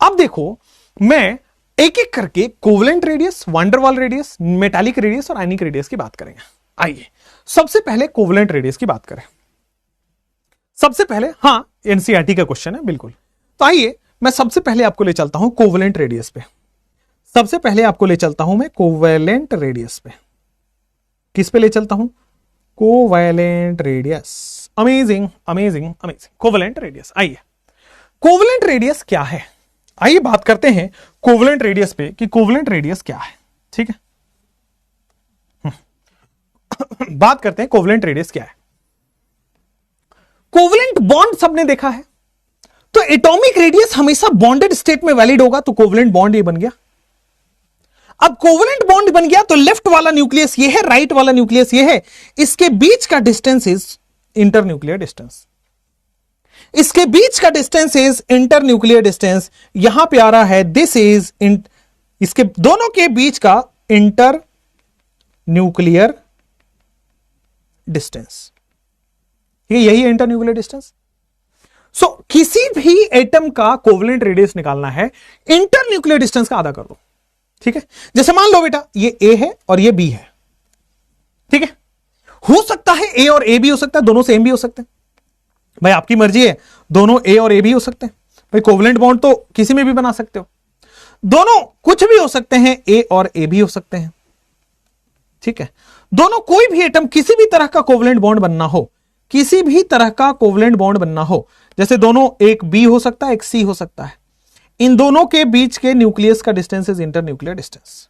अब देखो मैं एक एक करके covalent radius, van der Waals radius, metallic radius और आयनिक रेडियस की बात करेंगे। आइए, सबसे पहले कोवलेंट रेडियस की बात करें। सबसे पहले, हाँ, एनसीईआरटी का क्वेश्चन है बिल्कुल। तो आइए मैं सबसे पहले आपको ले चलता हूं कोवलेंट रेडियस पे। सबसे पहले आपको ले चलता हूं मैं कोवलेंट रेडियस पे। किस पे ले चलता हूं? Covalent radius. Amazing amazing amazing, covalent radius. आइए, कोवलेंट रेडियस क्या है? आइए बात करते हैं कोवलेंट रेडियस पे कि कोवलेंट रेडियस क्या है, ठीक है? बात करते हैं कोवलेंट रेडियस क्या है। कोवलेंट बॉन्ड सबने देखा है, तो एटॉमिक रेडियस हमेशा बॉन्डेड स्टेट में वैलिड होगा, तो कोवलेंट बॉन्ड ये बन गया। अब कोवलेंट बॉन्ड बन गया तो लेफ्ट वाला न्यूक्लियस ये है, राइट वाला न्यूक्लियस ये है, इसके बीच का डिस्टेंस इज इंटरन्यूक्लियर डिस्टेंस। इसके बीच का डिस्टेंस इज इंटरन्यूक्लियर डिस्टेंस। यहां पे आ रहा है दिस इज इसके दोनों के बीच का इंटर न्यूक्लियर डिस्टेंस, यही है इंटरन्यूक्लियर डिस्टेंस। सो किसी भी एटम का कोवलेंट रेडियस निकालना है, इंटरन्यूक्लियर डिस्टेंस का आधा कर दो, ठीक है? जैसे मान लो बेटा ये ए है और ये बी है, ठीक है? हो सकता है ए और ए भी हो सकता है, दोनों सेम भी हो सकते हैं, भाई आपकी मर्जी है, दोनों ए और ए भी हो सकते हैं। भाई कोवलेंट बॉन्ड तो किसी में भी बना सकते हो, दोनों कुछ भी हो सकते हैं, ए और ए भी हो सकते हैं, ठीक है? दोनों कोई भी एटम किसी भी तरह का कोवलेंट बॉन्ड बनना हो, किसी भी तरह का कोवलेंट बॉन्ड बनना हो, जैसे दोनों एक बी हो सकता है, एक सी हो सकता है, इन दोनों के बीच के न्यूक्लियस का डिस्टेंस इज इंटरन्यूक्लियर डिस्टेंस।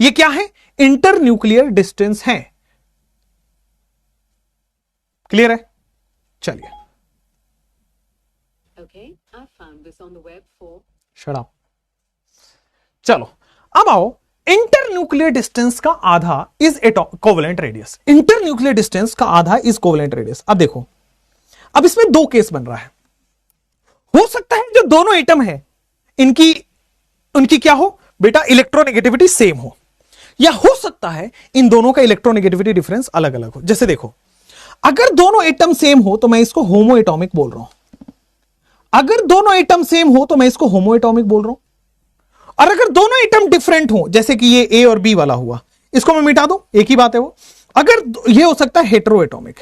ये क्या है? इंटरन्यूक्लियर डिस्टेंस है। क्लियर है? चलिए, शट अप। चलो अब आओ, इंटरन्यूक्लियर डिस्टेंस का आधा is covalent radius. Internuclear distance का आधा इज कोवलेंट रेडियस। अब देखो, अब इसमें दो केस बन रहा है। हो सकता है जो दोनों एटम है उनकी क्या हो बेटा? इलेक्ट्रोनेगेटिविटी सेम हो। या हो सकता है इन दोनों का इलेक्ट्रोनेगेटिविटी डिफरेंस अलग अलग हो। जैसे देखो, अगर दोनों एटम सेम हो तो मैं इसको होमो एटॉमिक बोल रहा हूं, अगर दोनों एटम सेम हो तो मैं इसको होमो एटॉमिक बोल रहा हूं, और अगर दोनों एटम डिफरेंट हो, जैसे कि ये ए और बी वाला हुआ, इसको मैं मिटा दूं, एक ही बात है वो। अगर ये हो सकता है हेटेरो एटॉमिक,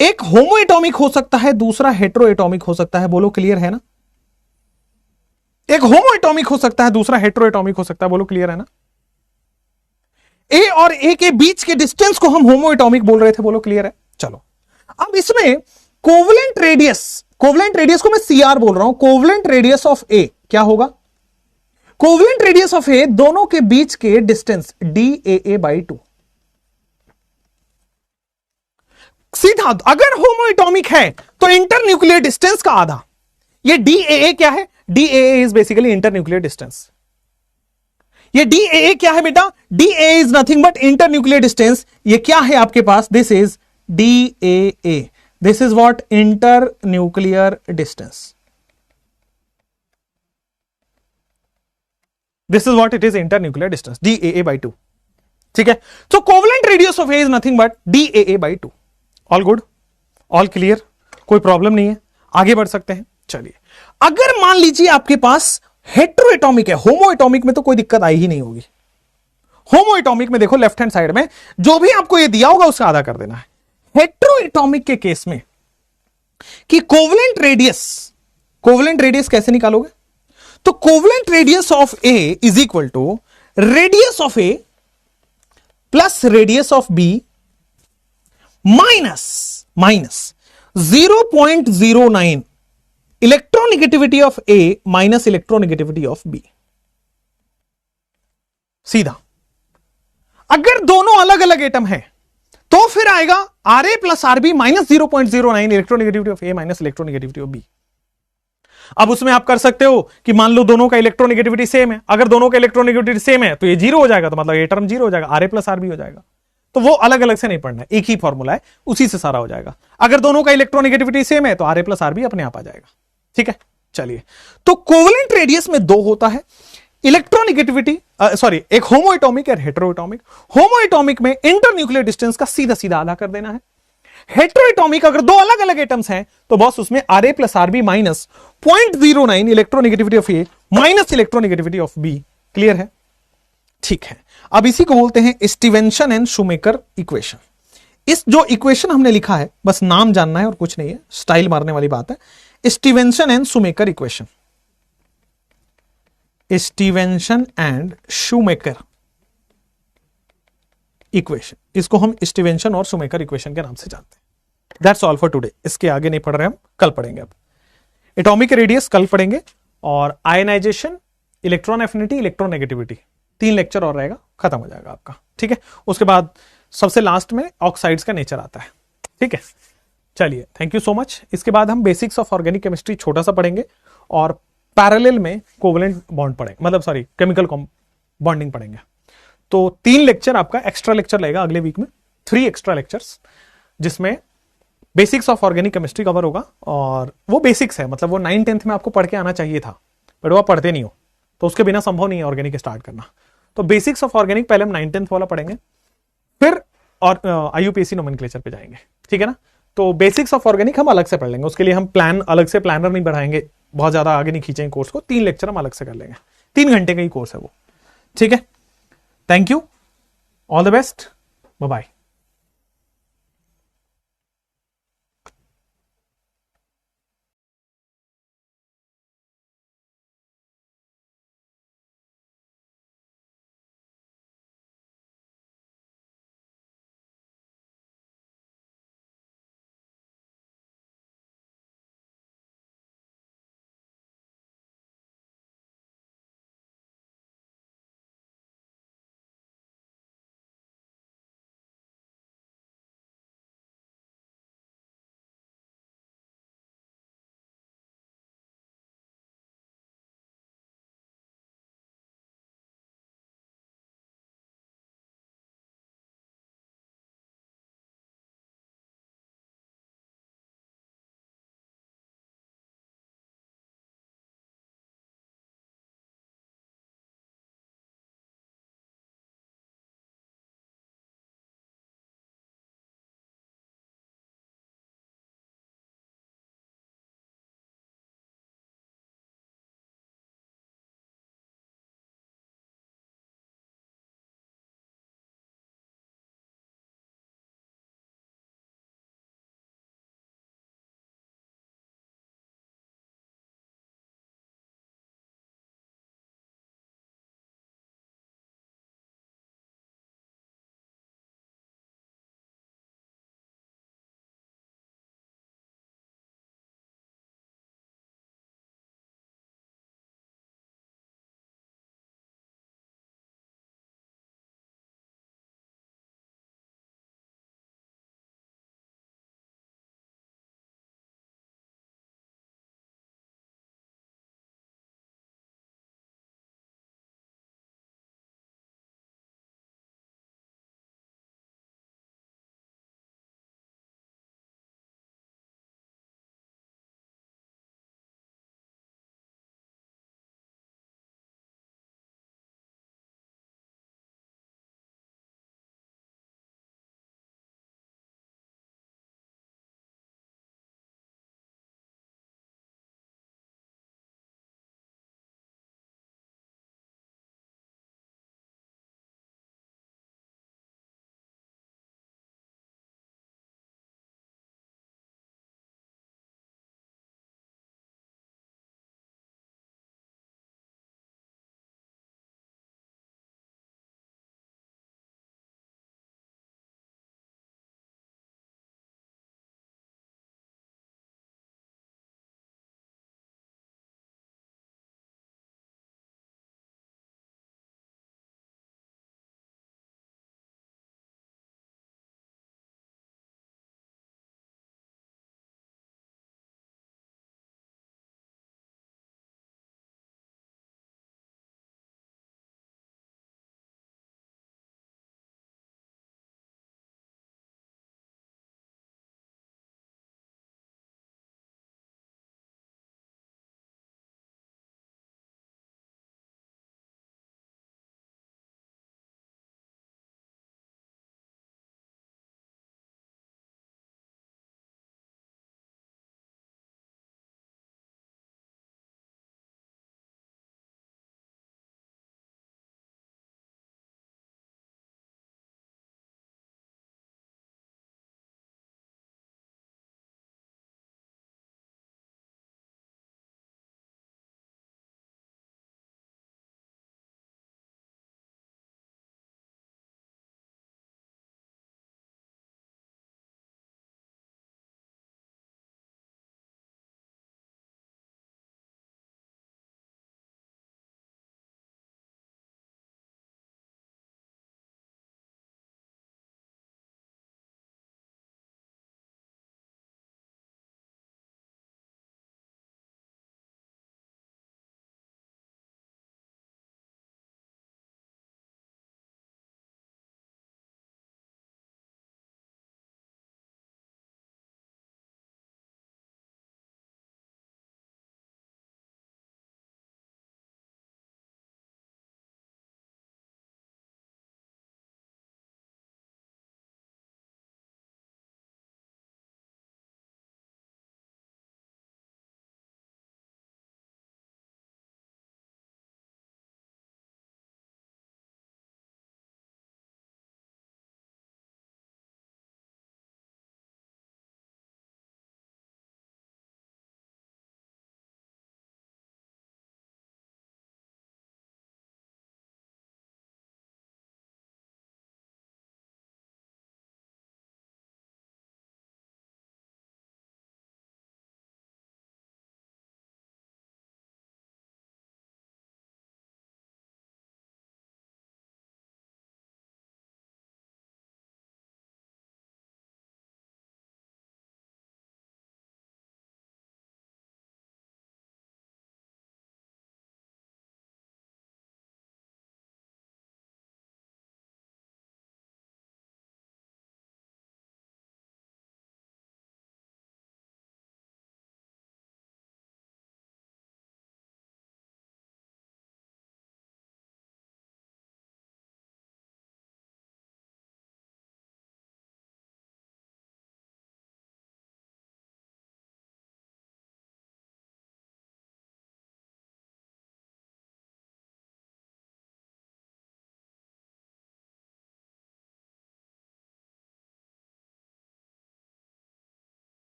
एक होमो एटॉमिक हो सकता है, दूसरा हेटेरो एटॉमिक हो सकता है, बोलो क्लियर है ना? एक होमो एटॉमिक हो सकता है, दूसरा हेटेरो एटॉमिक हो सकता है, बोलो क्लियर है ना? ए और ए के बीच के डिस्टेंस को हम होमो एटॉमिक बोल रहे थे, बोलो क्लियर है? चलो, अब इसमें कोवलेंट रेडियस, कोवलेंट रेडियस को मैं सीआर बोल रहा हूं, कोवलेंट रेडियस ऑफ ए क्या होगा? कोवलेंट रेडियस ऑफ ए, दोनों के बीच के डिस्टेंस DAA/2। सीधा, अगर होमो एटॉमिक है तो इंटर न्यूक्लियर डिस्टेंस का आधा। ये DAA क्या है? DAA is basically inter nuclear distance. ये DAA क्या है बेटा? DAA is nothing but inter nuclear distance. ये क्या है आपके पास? This is DAA, this is what? Inter nuclear distance. This is what it is, inter nuclear distance, DAA/2। ठीक है, so covalent radius of A is nothing but DAA/2। All good, all clear, कोई problem नहीं है, आगे बढ़ सकते हैं। चलिए, अगर मान लीजिए आपके पास हेटेरो एटॉमिक है, होमो एटॉमिक में तो कोई दिक्कत आई ही नहीं होगी। होमो एटॉमिक में देखो लेफ्ट हैंड साइड में जो भी आपको ये दिया होगा उसका आधा कर देना है। हेटेरो एटॉमिक के केस में कि कोवलेंट रेडियस कैसे निकालोगे? तो covalent radius of A is equal to radius of A plus radius of B minus 0.09 electronegativity of A minus electronegativity of B. सीधा, अगर दोनों अलग अलग एटम है तो फिर आएगा Ra plus Rb minus 0.09 electronegativity of A minus electronegativity of B. अब उसमें आप कर सकते हो कि मान लो दोनों का इलेक्ट्रोनेगेटिविटी सेम है, अगर दोनों का इलेक्ट्रोनेगेटिविटी सेम है तो ये जीरो हो जाएगा, तो मतलब ये टर्म जीरो हो जाएगा, Ra प्लस Rb हो जाएगा। तो वो अलग अलग से नहीं पढ़ना है, एक ही फॉर्मूला है, उसी से सारा हो जाएगा। अगर दोनों का इलेक्ट्रोनेगेटिविटी सेम है तो Ra प्लस Rb अपने आप आ जाएगा। ठीक है, चलिए, तो कोवलेंट रेडियस में दो होता है, इलेक्ट्रोनेगेटिविटी सॉरी, एक होमो एटॉमिक और हेटेरो एटॉमिक। होमो एटॉमिक में इंटर न्यूक्लियर डिस्टेंस का सीधा सीधा आधा कर देना है। हेटेरो एटॉमिक अगर दो अलग अलग एटम्स हैं तो बॉस उसमें Ra plus Rb minus 0.09 electronegativity of A minus electronegativity of B. Clear है? ठीक है, अब इसी को बोलते हैं स्टीवेंसन एंड शूमेकर इक्वेशन। इस जो इक्वेशन हमने लिखा है बस नाम जानना है और कुछ नहीं है, स्टाइल मारने वाली बात है। Stevenson and shoemaker equation, Stevenson and shoemaker equation, इसको हम स्टीवेंसन और शूमेकर इक्वेशन के नाम से जानते हैं। That's all for today. इसके आगे नहीं पढ़ रहे हम, कल पढ़ेंगे। अब एटॉमिक रेडियस कल पढ़ेंगे, और ionisation, electron affinity, electronegativity, 3 lecture और रहेगा, खत्म हो जाएगा आपका। ठीक है, उसके बाद सबसे लास्ट में ऑक्साइड्स का नेचर आता है। ठीक है, चलिए, थैंक यू सो मच। इसके बाद हम बेसिक्स ऑफ ऑर्गेनिक केमिस्ट्री छोटा सा पढ़ेंगे, और पैरेलल में कोवलेंट बॉन्ड पढ़ेंगे, मतलब सॉरी केमिकल बॉन्डिंग पढ़ेंगे। तो 3 लेक्चर आपका एक्स्ट्रा लेक्चर लगेगा अगले वीक में, 3 एक्स्ट्रा लेक्चर्स, जिसमें basics of organic chemistry cover होगा। और वो बेसिक्स है, मतलब वो 9th-10th में आपको पढ़ के आना चाहिए था, बट वो आप पढ़ते नहीं हो, तो उसके बिना संभव नहीं है ऑर्गेनिक स्टार्ट करना। तो बेसिक्स ऑफ ऑर्गेनिक पहले हम 9th-10th वाला पढ़ेंगे, फिर और IUPAC नोमेनक्लेचर पे जाएंगे। ठीक है ना? तो बेसिक्स ऑफ ऑर्गेनिक हम अलग से पढ़ लेंगे, उसके लिए हम प्लान अलग से, प्लानर नहीं बढ़ाएंगे, बहुत ज्यादा आगे नहीं खींचेंगे कोर्स को। 3 लेक्चर हम अलग से कर लेंगे, 3 घंटे का ही कोर्स है वो। ठीक है, thank you, all the best, bye bye.